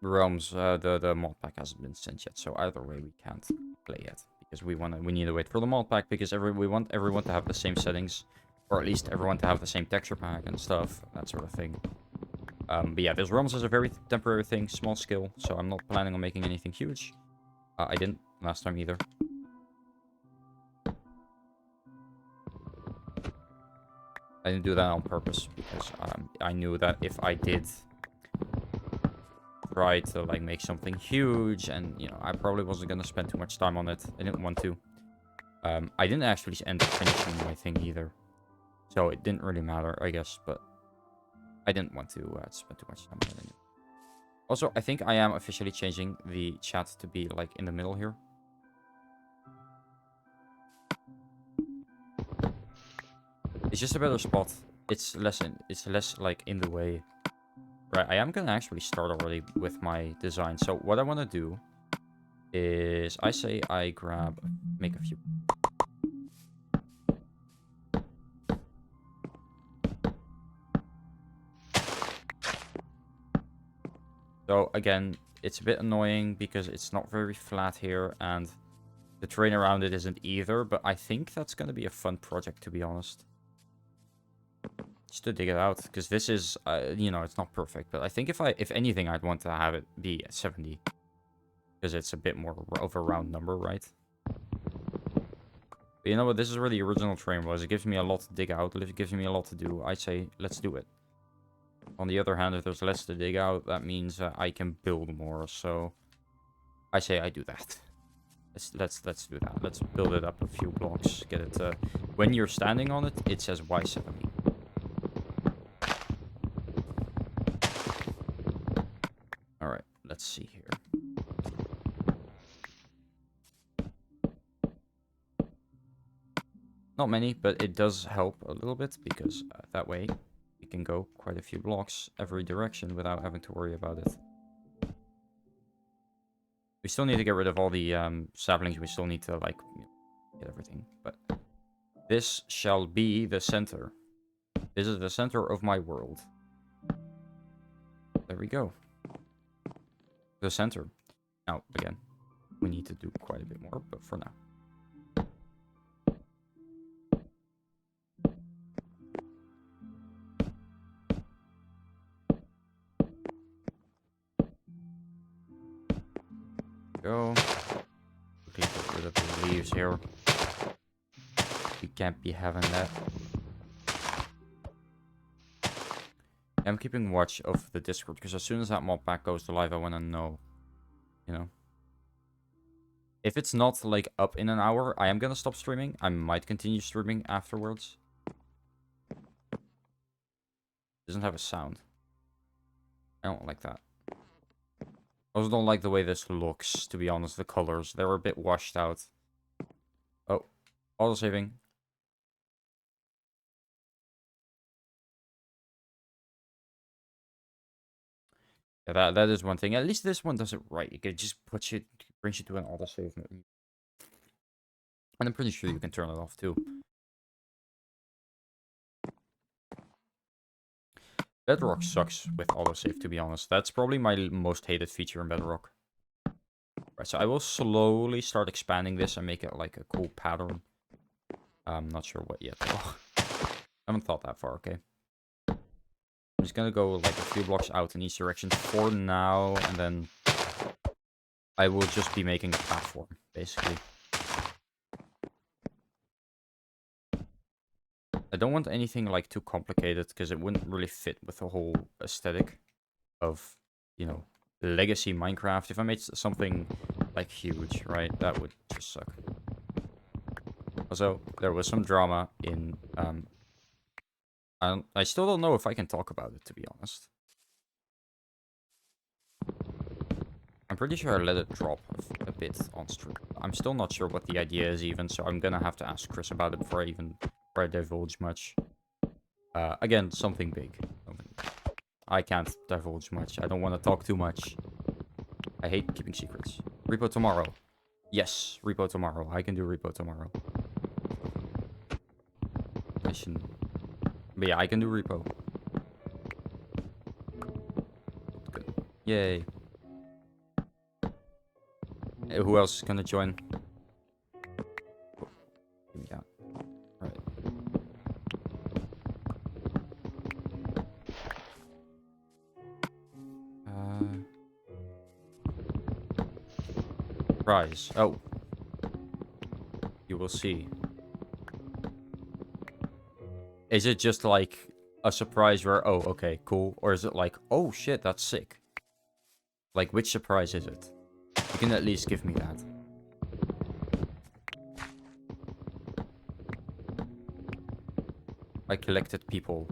A: realms, the mod pack hasn't been sent yet, so either way we can't play yet because we need to wait for the mod pack because we want everyone to have the same settings, or at least everyone to have the same texture pack and stuff, that sort of thing. But yeah, this realms is a very temporary thing, small scale, so I'm not planning on making anything huge. I didn't last time either. I didn't do that on purpose because I knew that if I did try to like make something huge, and you know, I probably wasn't gonna spend too much time on it. I didn't want to. I didn't actually end up finishing my thing either, so it didn't really matter, I guess. But I didn't want to spend too much time on it. Also, I think I am officially changing the chat to be like in the middle here. It's just a better spot. It's less like in the way. Right, I am gonna actually start already with my design. So what I want to do is, I say I make a few. So again, it's a bit annoying because it's not very flat here, and the terrain around it isn't either, but I think that's gonna be a fun project, to be honest. Just to dig it out, because this is, you know, it's not perfect, but I think if anything, I'd want to have it be at 70. Because it's a bit more of a round number, right? But you know what, this is where the original terrain was. It gives me a lot to dig out, it gives me a lot to do. I say, let's do it. On the other hand, if there's less to dig out, that means I can build more, so I say I do that. Let's do that. Let's build it up a few blocks, get it, when you're standing on it, it says Y70. Alright, let's see here. Not many, but it does help a little bit, because that way we can go quite a few blocks every direction without having to worry about it. We still need to get rid of all the saplings, we still need to, like, you know, get everything, but this shall be the center. This is the center of my world. There we go. The center. Now, again, we need to do quite a bit more, but for now. Go. Quickly get rid of the leaves here. We can't be having that. I'm keeping watch of the Discord, because as soon as that mod pack goes to live, I want to know. You know? If it's not, like, up in an hour, I am gonna stop streaming. I might continue streaming afterwards. Doesn't have a sound. I don't like that. I also don't like the way this looks, to be honest. The colors, they're a bit washed out. Oh, auto-saving. Yeah, that is one thing. At least this one does it right. It just brings you to an auto-save mode. And I'm pretty sure you can turn it off, too. Bedrock sucks with autosave, to be honest. That's probably my most hated feature in Bedrock. Right, so I will slowly start expanding this and make it like a cool pattern. I'm not sure what yet, though. I haven't thought that far, okay? I'm just gonna go like a few blocks out in each direction for now, and then I will just be making a platform, basically. I don't want anything like too complicated, because it wouldn't really fit with the whole aesthetic of, you know, legacy Minecraft. If I made something like huge, right, that would just suck. Also, there was some drama in, I still don't know if I can talk about it, to be honest. I'm pretty sure I let it drop a bit on stream. I'm still not sure what the idea is even, so I'm gonna have to ask Chris about it before I divulge much. Again, something big. I can't divulge much. I don't want to talk too much. I hate keeping secrets. Repo tomorrow. Yes, repo tomorrow. I can do repo tomorrow. But yeah, I can do repo. Good. Yay. Hey, who else is gonna join? Oh, give me that. Alright. Prize. Oh. You will see. Is it just like a surprise where, oh, okay, cool? Or is it like, oh shit, that's sick? Like, which surprise is it? You can at least give me that. I collected people.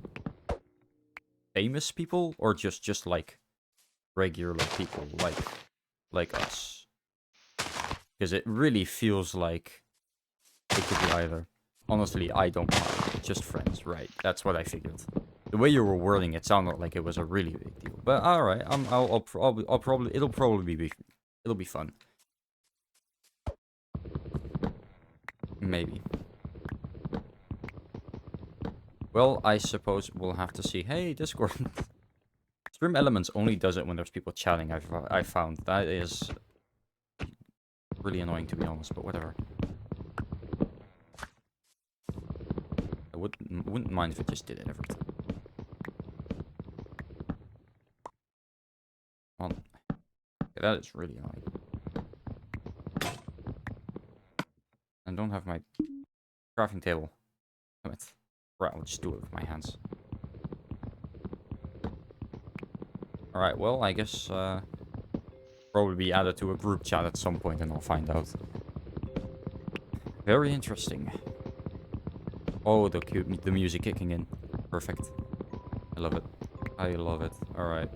A: Famous people? Or just like regular people like us? Because it really feels like it could be either. Honestly, I don't mind. Just friends, right? That's what I figured. The way you were wording it sounded like it was a really big deal. But all right, I'll probably it'll be fun. Maybe. Well, I suppose we'll have to see. Hey, Discord. Stream Elements only does it when there's people chatting. I found that is really annoying, to be honest. But whatever. I wouldn't mind if it just did it every time. Well, yeah, that is really annoying. I don't have my crafting table. Damn it. Right, I'll just do it with my hands. Alright, well, I guess, probably be added to a group chat at some point and I'll find out. Very interesting. Oh, the music kicking in. Perfect. I love it. I love it. Alright.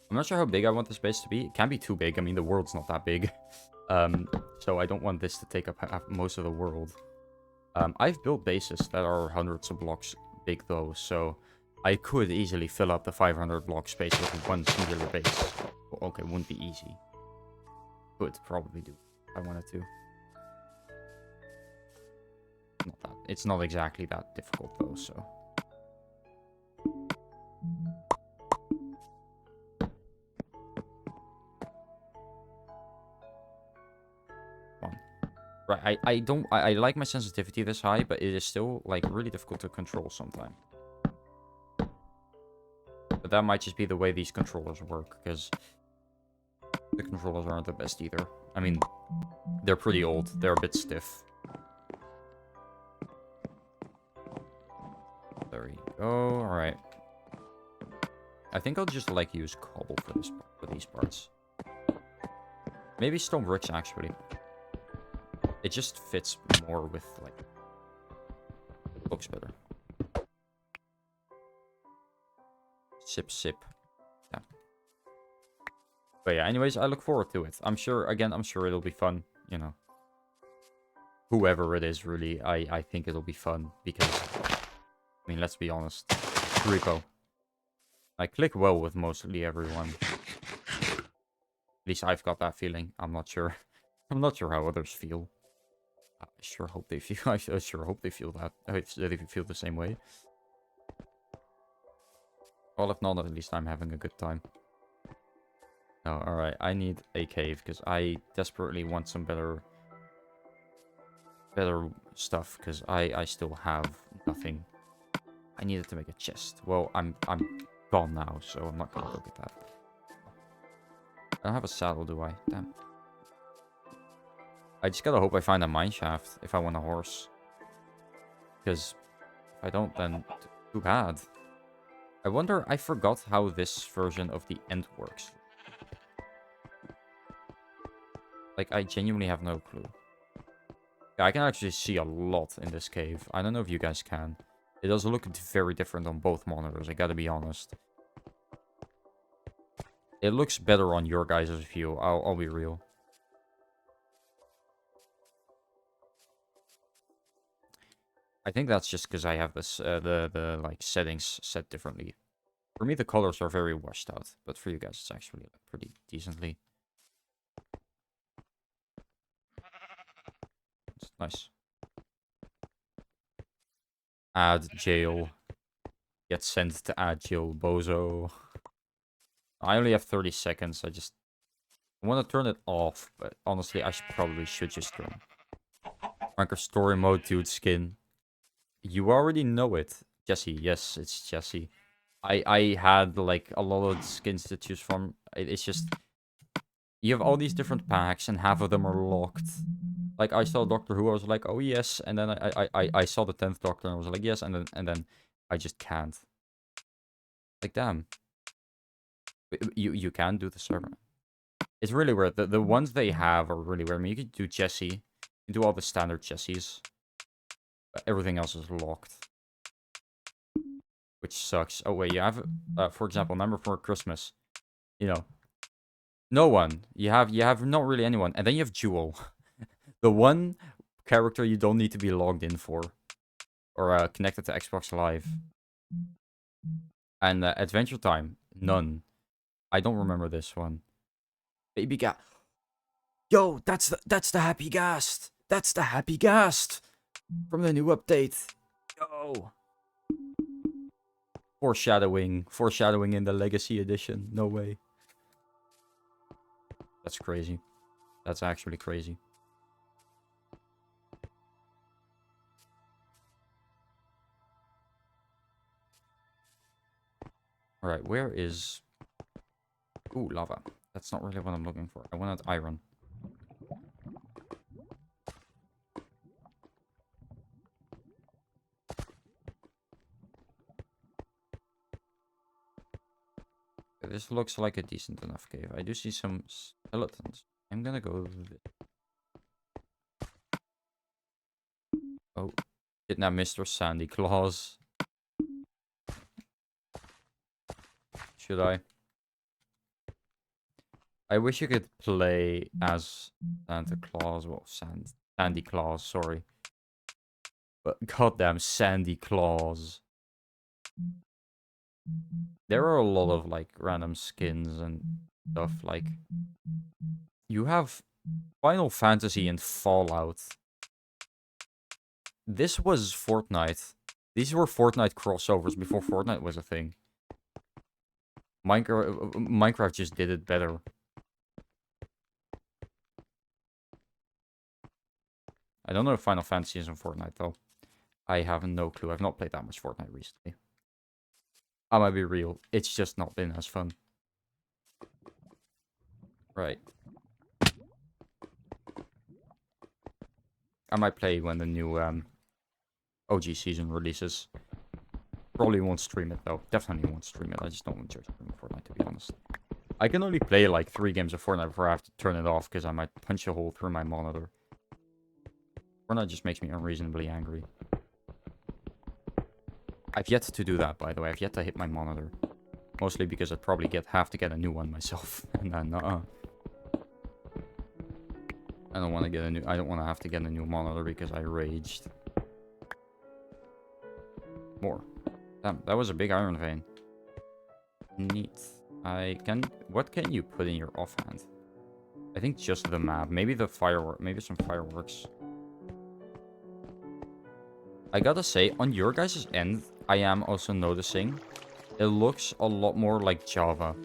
A: I'm not sure how big I want the space to be. It can't be too big. I mean, the world's not that big. So I don't want this to take up most of the world. I've built bases that are hundreds of blocks big, though, so I could easily fill up the 500 block space with one singular base. Well, okay, wouldn't be easy. Could probably do if I wanted to. It's not exactly that difficult, though, so... Right, I like my sensitivity this high, but it is still, like, really difficult to control sometimes. But that might just be the way these controllers work, because the controllers aren't the best either. I mean, they're pretty old. They're a bit stiff. There we go. Alright. I think I'll just, like, use cobble for these parts. Maybe stone bricks, actually. It just fits more with, like... looks better. Sip, sip. Yeah. But yeah, anyways, I look forward to it. I'm sure it'll be fun, you know. Whoever it is, really, I think it'll be fun, because... I mean, let's be honest. Repo. I click well with mostly everyone. At least I've got that feeling. I'm not sure. I'm not sure how others feel. I sure hope they feel. I sure hope they feel that. They feel the same way. Well, if not, at least I'm having a good time. Oh, alright. I need a cave because I desperately want some better stuff because I still have nothing. I needed to make a chest. Well, I'm gone now, so I'm not gonna look at that. I don't have a saddle, do I? Damn. I just gotta hope I find a mine shaft if I want a horse. Because if I don't, then too bad. I wonder, I forgot how this version of the end works. Like, I genuinely have no clue. Yeah, I can actually see a lot in this cave. I don't know if you guys can. It does look very different on both monitors, I gotta be honest. It looks better on your guys' view, I'll be real. I think that's just because I have this, the like, settings set differently. For me, the colors are very washed out, but for you guys, it's actually pretty decently. It's nice. Add jail. Get sent to add jail, bozo. I only have 30 seconds. I want to turn it off, but honestly, I probably should just turn. Minecraft story mode, dude, skin. You already know it. Jesse, yes, it's Jesse. I had, like, a lot of skins to choose from. It's just... You have all these different packs, and half of them are locked. Like, I saw Doctor Who, I was like, oh, yes. And then I saw the 10th Doctor, and I was like, yes. And then I just can't. Like, damn. You can do the server. It's really weird. The ones they have are really weird. I mean, you could do Jesse. You can do all the standard Jessies. But everything else is locked. Which sucks. Oh, wait, you have... for example, Number for Christmas. You know. No one. You have not really anyone. And then you have Jewel. The one character you don't need to be logged in for. Or connected to Xbox Live. And Adventure Time. None. I don't remember this one. Baby Gas. Yo, that's the Happy Ghast. That's the Happy Ghast. From the new update. Yo. Foreshadowing. Foreshadowing in the Legacy Edition. No way. That's crazy. That's actually crazy. Alright, where is... Ooh, lava. That's not really what I'm looking for. I wanted iron. This looks like a decent enough cave. I do see some skeletons. I'm gonna go... Oh. Kidnap Mr. Sandy Claus. Should I? I wish you could play as Santa Claus. Well, Sandy Claus, sorry. But goddamn Sandy Claus. There are a lot of, like, random skins and stuff. Like, you have Final Fantasy and Fallout. This was Fortnite. These were Fortnite crossovers before Fortnite was a thing. Minecraft just did it better. I don't know if Final Fantasy is in Fortnite, though. I have no clue. I've not played that much Fortnite recently. I might be real. It's just not been as fun. Right. I might play when the new OG season releases. Probably won't stream it though. Definitely won't stream it. I just don't enjoy streaming Fortnite, to be honest. I can only play like 3 games of Fortnite before I have to turn it off because I might punch a hole through my monitor. Fortnite just makes me unreasonably angry. I've yet to do that, by the way. I've yet to hit my monitor. Mostly because I'd probably have to get a new one myself. And then, I don't want to have to get a new monitor because I raged. More. Damn, that was a big iron vein. Neat. What can you put in your offhand? I think just the map. Maybe the firework. Maybe some fireworks. I gotta say, on your guys' end, I am also noticing it looks a lot more like Java.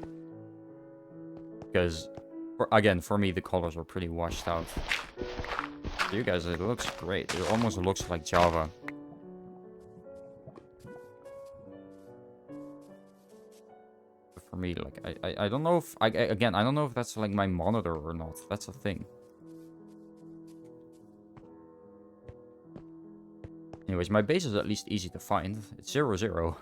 A: Because, again, for me, the colors are pretty washed out. For you guys, it looks great. It almost looks like Java. But for me, like, I don't know if... Again, I don't know if that's, like, my monitor or not. That's a thing. Anyways, my base is at least easy to find. It's 0-0.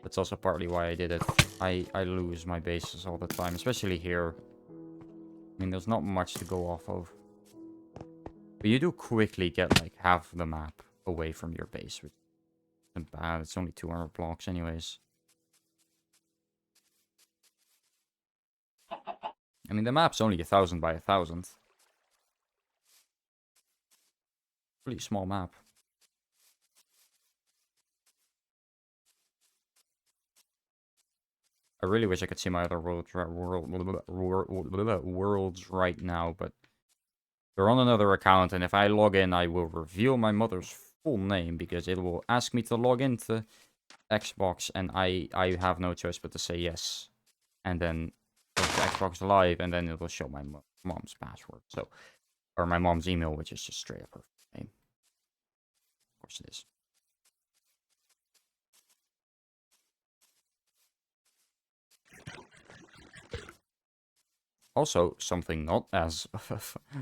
A: That's also partly why I did it. I lose my bases all the time, especially here. I mean, there's not much to go off of. But you do quickly get, like, half the map away from your base, which isn't bad. It's only 200 blocks anyways. I mean, the map's only 1,000 by 1,000. Pretty small map. I really wish I could see my other worlds right now, but they're on another account, and if I log in, I will reveal my mother's full name, because it will ask me to log into Xbox, and I have no choice but to say yes. And then go to Xbox Live, and then it will show my mom's password, so, or my mom's email, which is just straight up her name. Of course it is. Also, something not as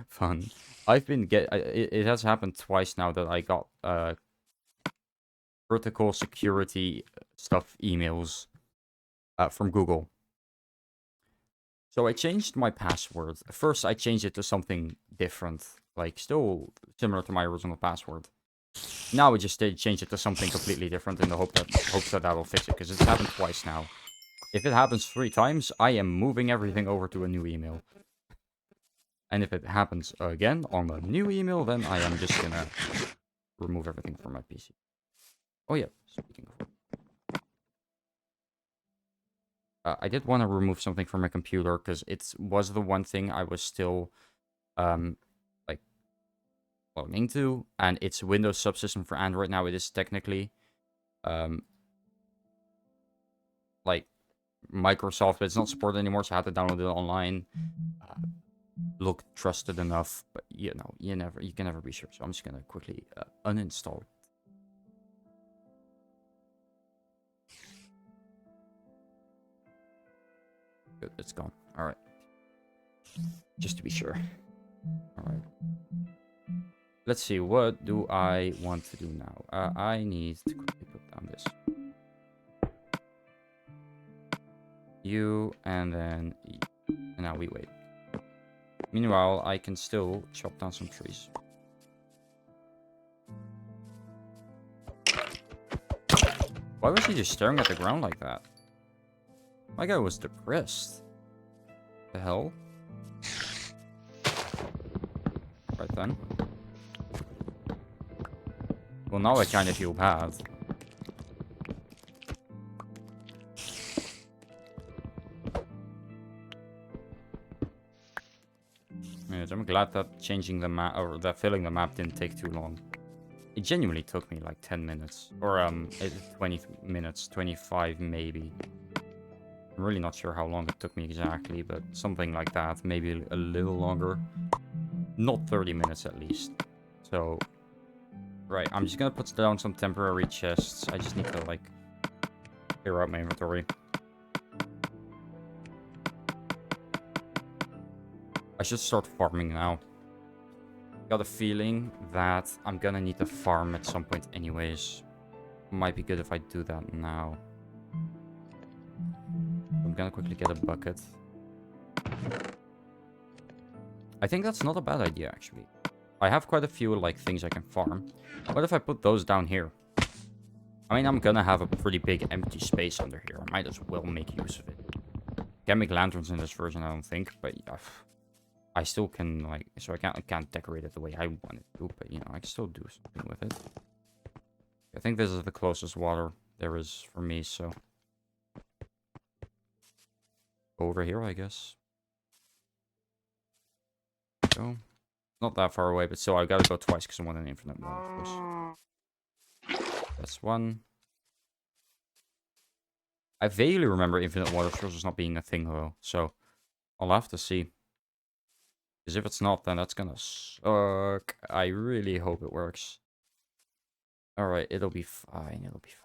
A: fun. It has happened twice now that I got vertical security stuff emails from Google. So I changed my password. First, I changed it to something different, like still similar to my original password. Now I just changed it to something completely different in the hope that that'll fix it, because it's happened twice now. If it happens 3 times, I am moving everything over to a new email. And if it happens again on the new email, then I am just gonna remove everything from my PC. Oh yeah, speaking of... I did want to remove something from my computer, because it was the one thing I was still, like, logging to. And it's Windows subsystem for Android now. It is technically, like, Microsoft, but it's not supported anymore, so I had to download it online. Looked trusted enough, but you know, you can never be sure. So I'm just gonna quickly uninstall it. Good, it's gone. All right, just to be sure. All right. Let's see. What do I want to do now? I need to quickly put down this. You and then E. And now we wait. Meanwhile, I can still chop down some trees. Why was he just staring at the ground like that? My guy was depressed. The hell? Right then. Well, now I kind of feel bad. I'm glad that changing the map, or that filling the map, didn't take too long. It genuinely took me like 10 minutes. Or 20 minutes, 25 maybe. I'm really not sure how long it took me exactly, but something like that. Maybe a little longer. Not 30 minutes at least. So, right, I'm just gonna put down some temporary chests. I just need to, like, Clear out my inventory. I should start farming now. Got a feeling that I'm gonna need to farm at some point anyways. Might be good if I do that now. I'm gonna quickly get a bucket. I think that's not a bad idea, actually. I have quite a few, like, things I can farm. What if I put those down here? I mean, I'm gonna have a pretty big empty space under here. I might as well make use of it. Can't make lanterns in this version, I don't think, but yeah, I still can, like, so I can't decorate it the way I want it to, but, you know, I can still do something with it. I think this is the closest water there is for me, so... Over here, I guess. Go. Not that far away, but still, I gotta go twice because I want an infinite water, of course. That's one. I vaguely remember infinite water sources not being a thing, though, so I'll have to see. Because if it's not, then that's gonna suck. I really hope it works. Alright, it'll be fine, it'll be fine.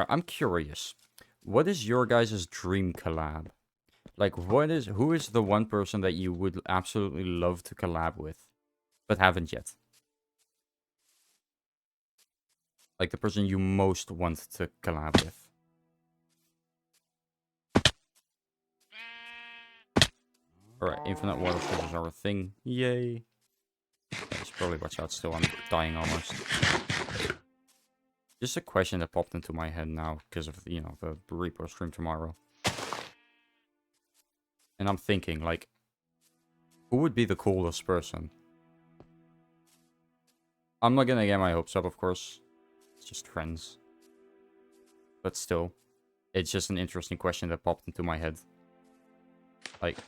A: I'm curious. What is your guys' dream collab? Like, who is the one person that you would absolutely love to collab with, but haven't yet? Like, the person you most want to collab with. Alright, infinite water sources are a thing. Yay. I should probably watch out still, I'm dying almost. Just a question that popped into my head now, because of, you know, the repo stream tomorrow. And I'm thinking, like, who would be the coolest person? I'm not gonna get my hopes up, of course. It's just friends. But still, it's just an interesting question that popped into my head. Like,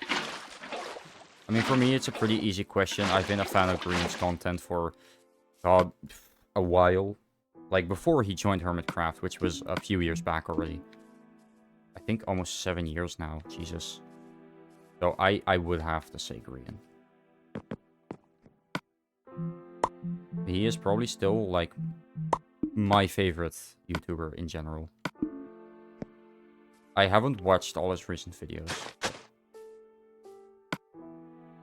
A: I mean, for me, it's a pretty easy question. I've been a fan of Green's content for, God, a while. Like, before he joined Hermitcraft, which was a few years back already. I think almost 7 years now. Jesus. So I would have to say Green. He is probably still, like, my favorite YouTuber in general. I haven't watched all his recent videos.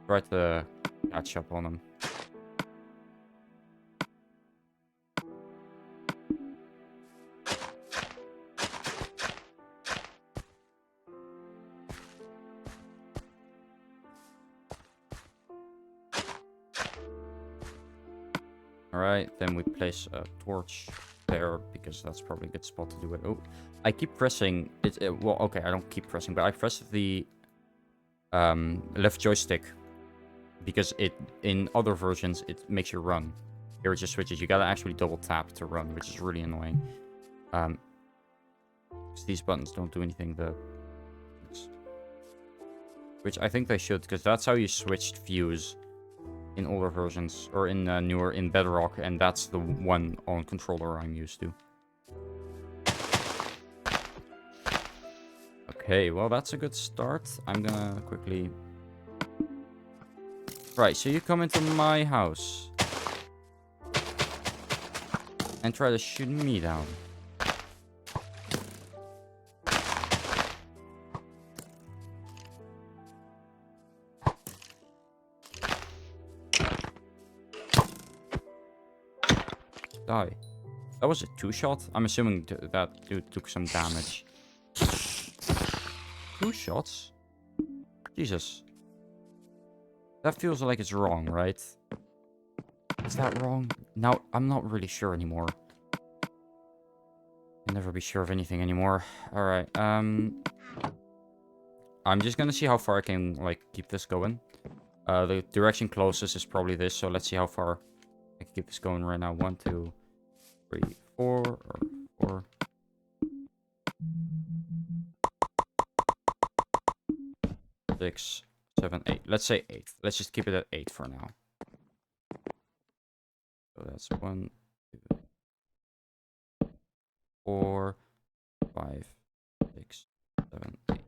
A: Try to catch up on him. Alright, then we place a torch there, because that's probably a good spot to do it. Oh, I keep pressing it. Well, okay, I don't keep pressing, but I press the left joystick because it in other versions it makes you run. Here it just switches. You gotta actually double tap to run, which is really annoying. 'Cause these buttons don't do anything. Which I think they should, because that's how you switched views in older versions, or in newer, in Bedrock, and that's the one on controller I'm used to. Okay, well, that's a good start. I'm gonna quickly... Right, so you come into my house and try to shoot me down. Die. That was a 2-shot? I'm assuming that dude took some damage. 2 shots? Jesus. That feels like it's wrong, right? Is that wrong? Now, I'm not really sure anymore. I'll never be sure of anything anymore. Alright, I'm just gonna see how far I can, like, keep this going. The direction closest is probably this, so let's see how far I can keep this going right now. 1, 2, 3, 4, or 4. Six, 7, 8. Let's say 8. Let's just keep it at 8 for now. So that's 1, 2, 4, 5, 6, 7, 8.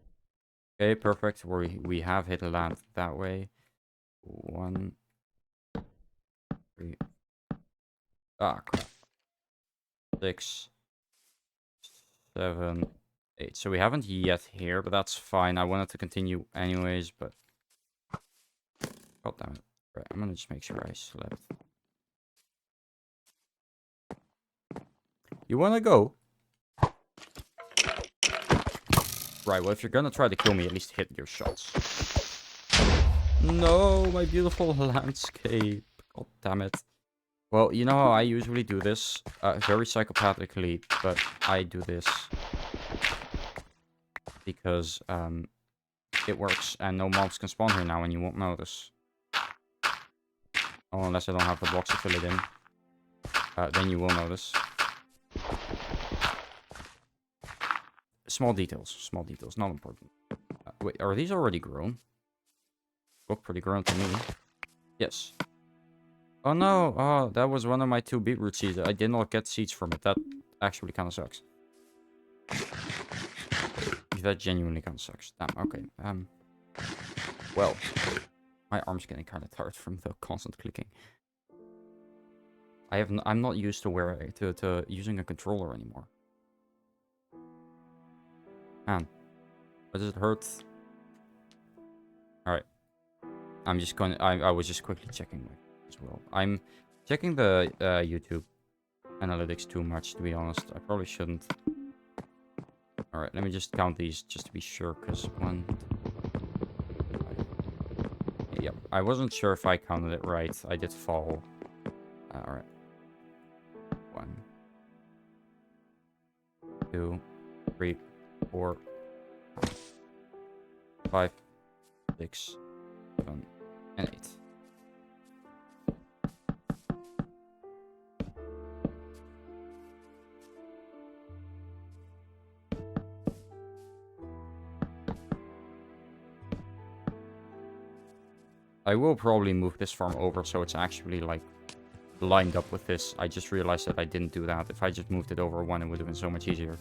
A: Okay, perfect. We have hit land that way. 1, 3. Ah, crap. 6, 7, 8. So we haven't yet here, but that's fine. I wanted to continue anyways, but god damn it. Right, I'm gonna just make sure I slept. You wanna go? Right, well, if you're gonna try to kill me, at least hit your shots. No, my beautiful landscape. God damn it. Well, you know how I usually do this? Very psychopathically, but I do this because, it works, and no mobs can spawn here now, and you won't notice. Oh, unless I don't have the blocks to fill it in. Then you will notice. Small details, not important. Wait, are these already grown? Look pretty grown to me. Yes. Oh no, oh, that was one of my 2 beetroot seeds. I did not get seeds from it. That actually kind of sucks. That genuinely kind of sucks. Damn, okay. Well, my arm's getting kind of tired from the constant clicking. I'm not used to using a controller anymore. Man, does it hurt? Alright. I'm just going to... I was just quickly checking as well. I'm checking the YouTube analytics too much, to be honest. I probably shouldn't. Alright, let me just count these just to be sure, because 1... 5. Yep, I wasn't sure if I counted it right. I did fall. Alright. 1, 2, 3, 4, 5, 6, 7, and 8. I will probably move this farm over so it's actually like lined up with this. I just realized that I didn't do that. If I just moved it over 1, it would have been so much easier.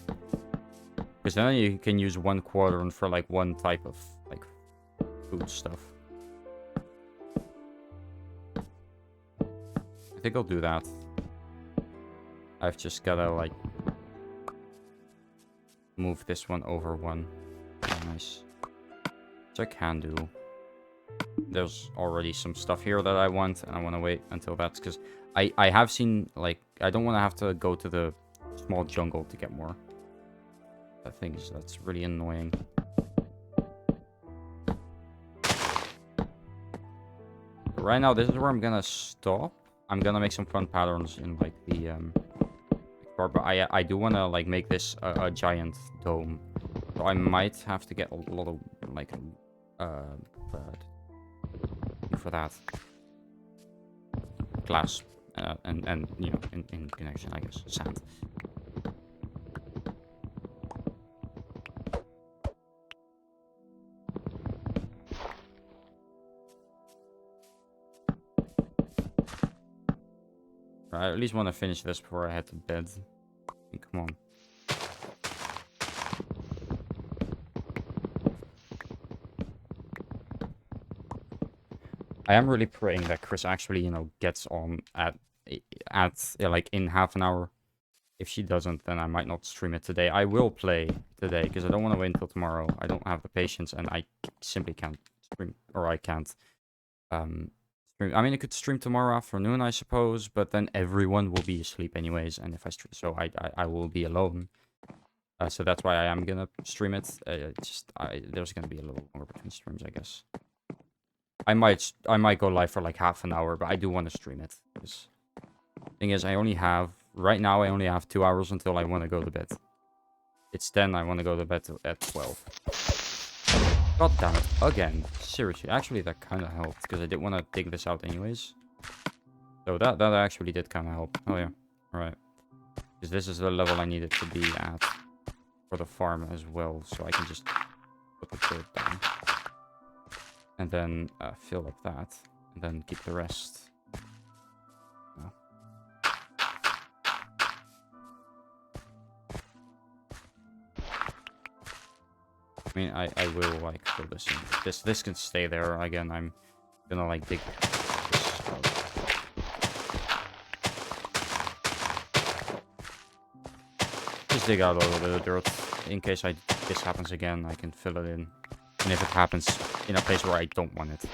A: Because then you can use 1 quadrant for like 1 type of like food stuff. I think I'll do that. I've just gotta like move this one over 1. Nice. Which I can do. There's already some stuff here that I want, and I want to wait until that's because I have seen, like, I don't want to have to go to the small jungle to get more. That thing is, that's really annoying. But right now, this is where I'm gonna stop. I'm gonna make some fun patterns in, like, the, but I do want to, like, make this a giant dome. So I might have to get a lot of, like, for that glass and you know in connection, I guess, sand. I at least want to finish this before I head to bed. Come on. I am really praying that Chris actually, you know, gets on at like in half an hour. If she doesn't, then I might not stream it today. I will play today because I don't want to wait until tomorrow. I don't have the patience, and I simply can't stream, or I can't stream. I mean, I could stream tomorrow afternoon, I suppose, but then everyone will be asleep anyways, and if I stream, so I will be alone. So that's why I am gonna stream it. There's gonna be a little longer between streams, I guess. I might go live for like half an hour, but I do want to stream it. Thing is, right now I only have 2 hours until I want to go to bed. It's 10, I want to go to bed at 12. God damn it, again. Seriously, actually that kind of helped, because I didn't want to dig this out anyways. So that actually did kind of help. Oh yeah, alright. Because this is the level I needed to be at for the farm as well, so I can just put the dirt down. And then fill up that, and then keep the rest. No. I mean, I will, like, fill this in. This can stay there. Again, I'm gonna, like, dig this out. Just dig out a little bit of dirt. In case this happens again, I can fill it in. And if it happens in a place where I don't want it.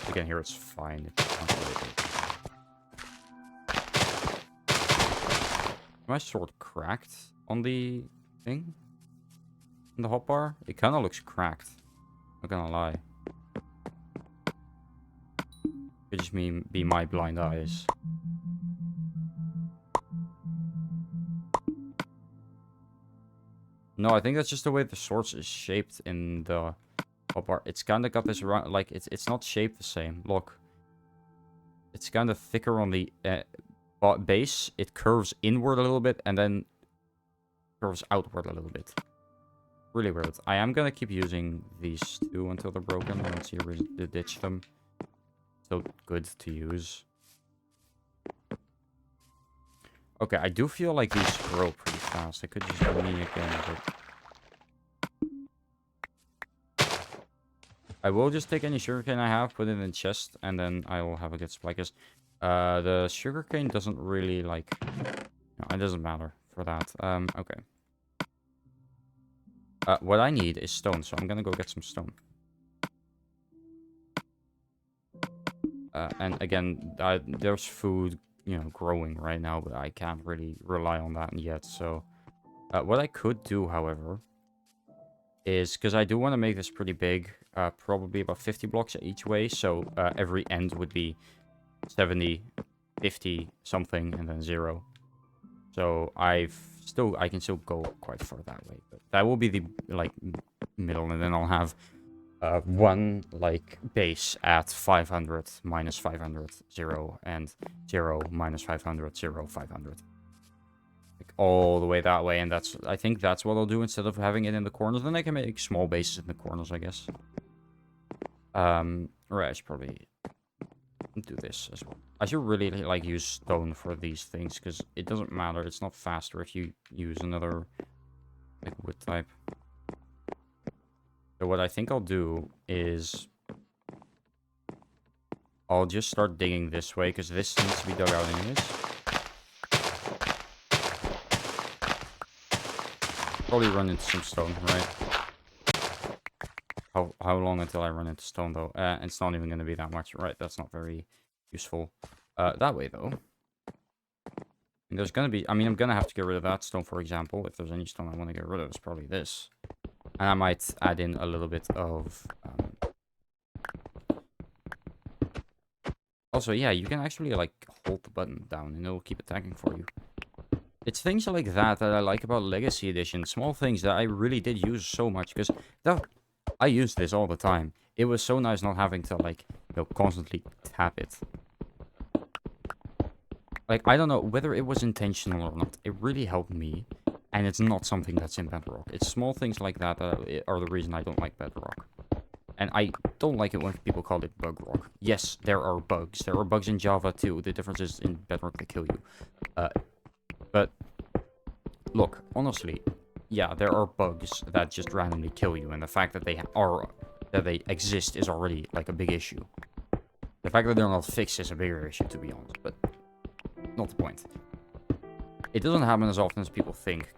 A: Again, here it's fine. It's not really big. My sword cracked on the thing? In the hotbar? It kind of looks cracked. Not gonna lie. Could just be my blind eyes. No, I think that's just the way the sword is shaped in the hotbar. It's kind of got this round, like it's not shaped the same. Look, it's kind of thicker on the base. It curves inward a little bit and then curves outward a little bit. Really weird. I am gonna keep using these two until they're broken. I don't see a reason to ditch them. Still good to use. Okay, I do feel like these grow pretty fast. I could just be me again, but I will just take any sugarcane I have, put it in the chest, and then I will have a good supply. Because the sugarcane doesn't really, like... No, it doesn't matter for that. Okay. What I need is stone, so I'm gonna go get some stone. And again, there's food, you know, growing right now, but I can't really rely on that yet. So, what I could do, however, is because I do want to make this pretty big, probably about 50 blocks each way. So every end would be 70, 50 something, and then 0. So I can still go quite far that way. But that will be the like middle, and then I'll have one like base at 500 minus 500 0 and 0 minus 500 0 500, like all the way that way. And I think that's what I'll do instead of having it in the corners. Then I can make small bases in the corners, I guess. Right, I should probably do this as well. I should really like use stone for these things because it doesn't matter. It's not faster if you use another like wood type. So what I think I'll do is I'll just start digging this way because this needs to be dug out anyways. Probably run into some stone, right? How long until I run into stone though? It's not even going to be that much, right? That's not very useful. That way though. And there's going to be, I mean, I'm going to have to get rid of that stone, for example. If there's any stone I want to get rid of, it's probably this. And I might add in a little bit of... Also, yeah, you can actually, like, hold the button down and it'll keep attacking for you. It's things like that I like about Legacy Edition. Small things that I really did use so much. Because I used this all the time. It was so nice not having to, like, you know, constantly tap it. Like, I don't know whether it was intentional or not. It really helped me. And it's not something that's in Bedrock. It's small things like that that are the reason I don't like Bedrock. And I don't like it when people call it bug rock. Yes, there are bugs. There are bugs in Java too. The difference is in Bedrock they kill you. But look, honestly, yeah, there are bugs that just randomly kill you, and the fact that they exist is already like a big issue. The fact that they're not fixed is a bigger issue, to be honest. But not the point. It doesn't happen as often as people think.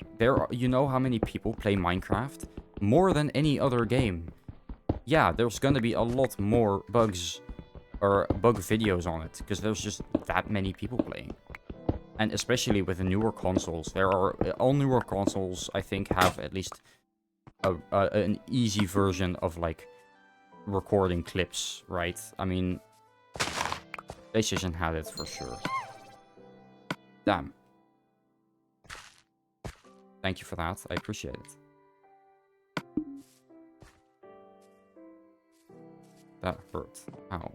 A: You know how many people play Minecraft? More than any other game. Yeah, there's gonna be a lot more bugs or bug videos on it because there's just that many people playing. And especially with the newer consoles, all newer consoles I think have at least an easy version of like recording clips, right? I mean, PlayStation had it for sure. Damn. Thank you for that. I appreciate it. That hurt. Ow.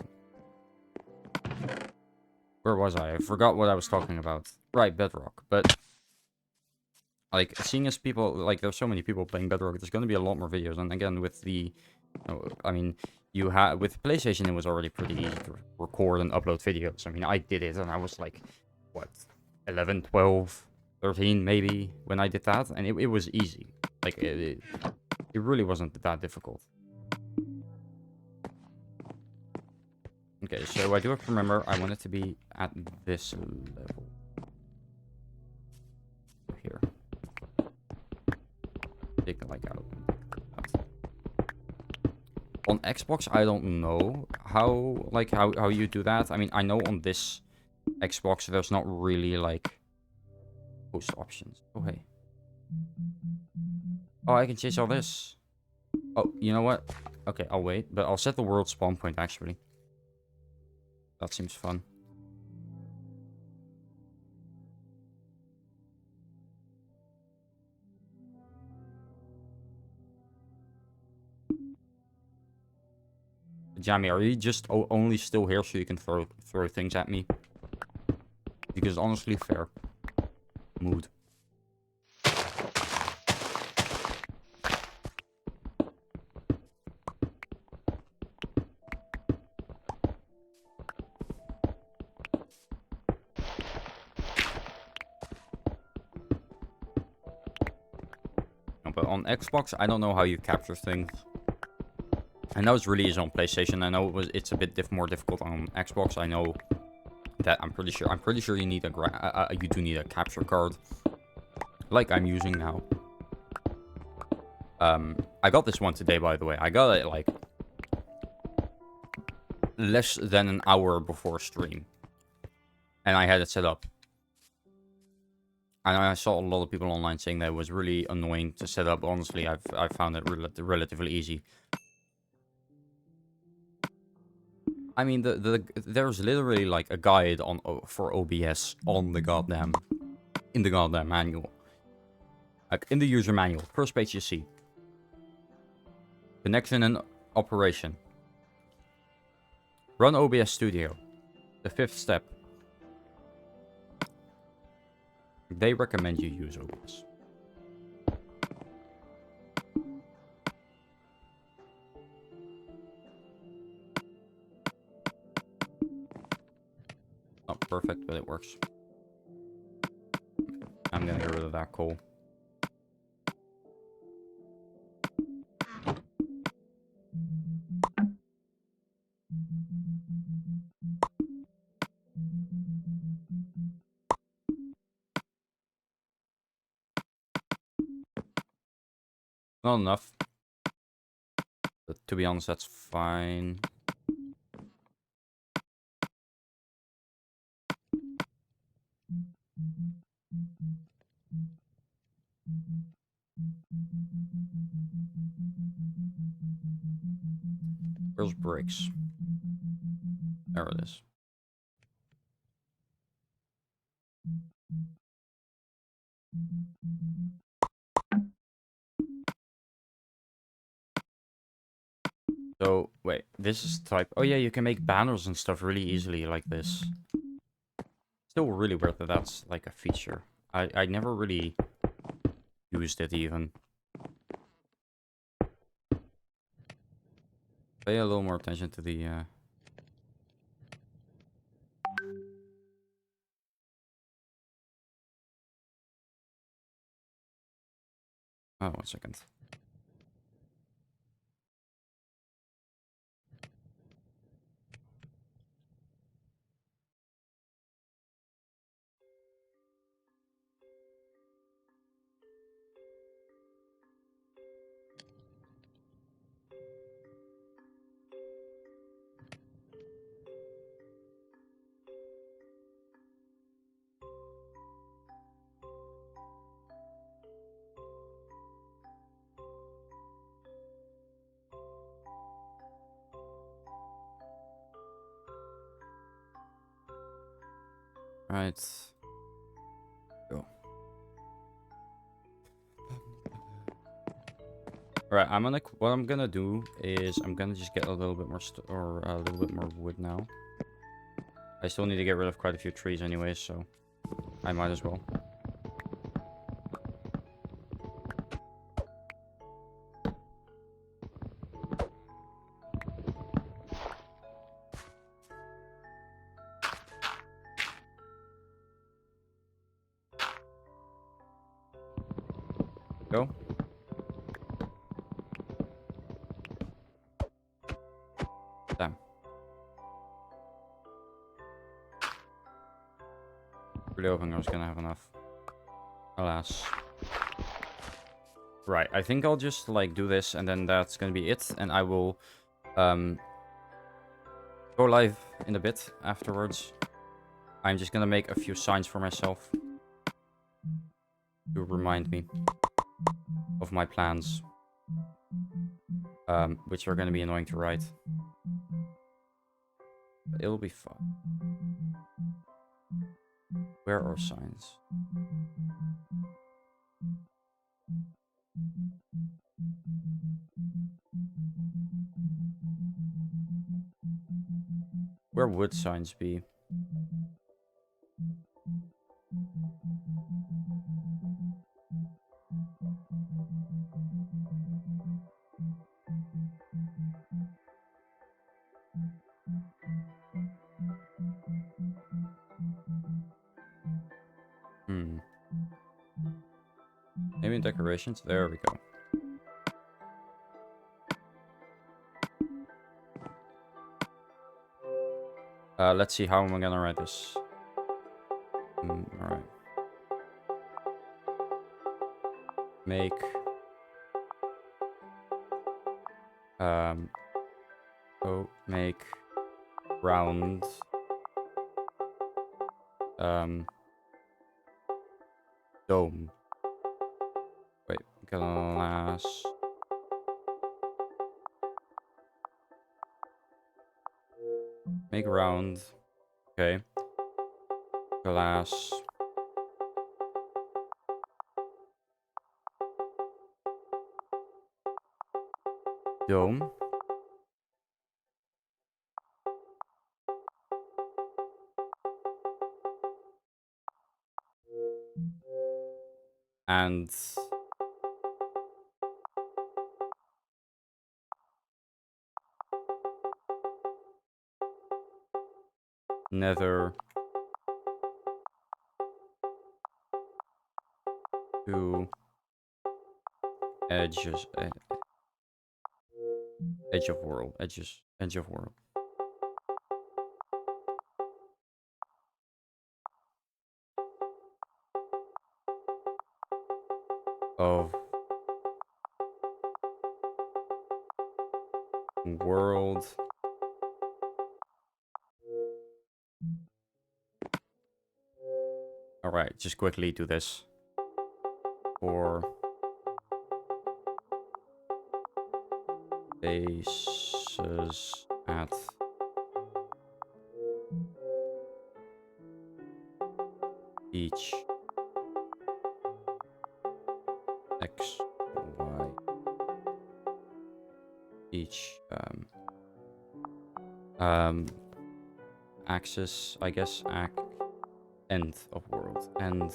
A: Where was I? I forgot what I was talking about. Right, Bedrock. But, like, seeing as people, like, there's so many people playing Bedrock, there's going to be a lot more videos. And again, with the, I mean, with PlayStation, it was already pretty easy to record and upload videos. I mean, I did it, and I was like, what, 11, 12, 13 maybe when I did that, and it was easy. Like, It really wasn't that difficult. Okay, so I do have to remember I want it to be at this level. Here. Take the like out. On Xbox, I don't know how you do that. I mean, I know on this Xbox there's not really like post options. Oh hey. Oh, I can chase all this. Oh, you know what? Okay, I'll wait, but I'll set the world spawn point actually. That seems fun. Jamie, are you just only still here so you can throw things at me? Because honestly, fair. Mood. No, but on Xbox, I don't know how you capture things. I know it's really easy on PlayStation. I know it's a bit more difficult on Xbox. I know that I'm pretty sure you need you do need a capture card, like I'm using now. I got this one today, by the way. I got it like less than an hour before stream, and I had it set up. And I saw a lot of people online saying that it was really annoying to set up. Honestly, I found it relatively easy. I mean, there's literally like a guide for OBS in the goddamn manual, like in the user manual. First page you see connection and operation. Run OBS Studio. The 5th step. They recommend you use OBS. Not perfect, but it works. I'm gonna get rid of that coal. Not enough. But to be honest, that's fine. Where's bricks? There it is. So, wait, this is type... Oh yeah, you can make banners and stuff really easily like this. Still really weird that that's like a feature. I never really used it even. Pay a little more attention to the... Oh, 1 second. Right. Go. Alright, what I'm gonna do is I'm gonna just get a little bit more wood now. I still need to get rid of quite a few trees anyway, so I might as well. Go. Really hoping I was gonna have enough. Alas. Right, I think I'll just, like, do this, and then that's gonna be it, and I will, go live in a bit afterwards. I'm just gonna make a few signs for myself to remind me of my plans, which are gonna be annoying to write. But it'll be fun. Where are signs? Where would signs be? Maybe in decorations? There we go. Let's see, how am I gonna write this? Alright. Make... make... round... dome. Wait, glass... Make round. Okay. Glass... dome. And... nether... two... edges... edge of world. Edges... edge of world. Of... world... Alright, just quickly do this. For... bases at... each... x, y... each, axis, I guess, end of world, end...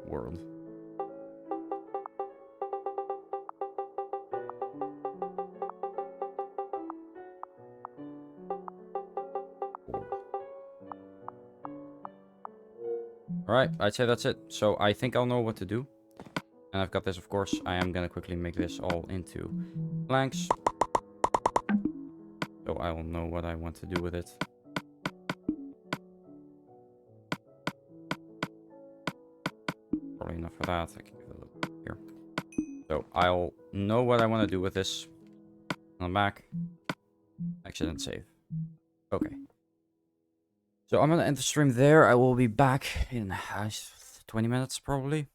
A: world. Alright, I'd say that's it. So I think I'll know what to do. And I've got this, of course. I am gonna quickly make this all into blanks. So I will know what I want to do with it. Probably enough for that. I can give it a little bit here. So I'll know what I want to do with this. On the back. Exit and save. Okay. So I'm gonna end the stream there. I will be back in 20 minutes, probably.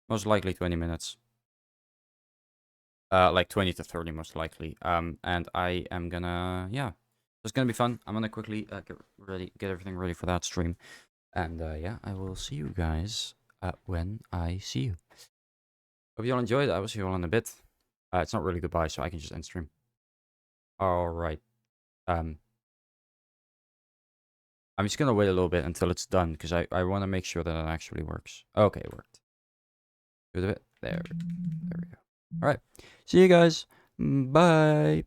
A: Most likely 20 minutes. Like 20 to 30, most likely. And I am gonna, yeah. It's gonna be fun. I'm gonna quickly get everything ready for that stream. And yeah, I will see you guys when I see you. Hope you all enjoyed. I will see you all in a bit. It's not really goodbye, so I can just end stream. Alright. I'm just gonna wait a little bit until it's done, because I want to make sure that it actually works. Okay, it worked. Good bit. There we go. Alright. See you guys. Bye.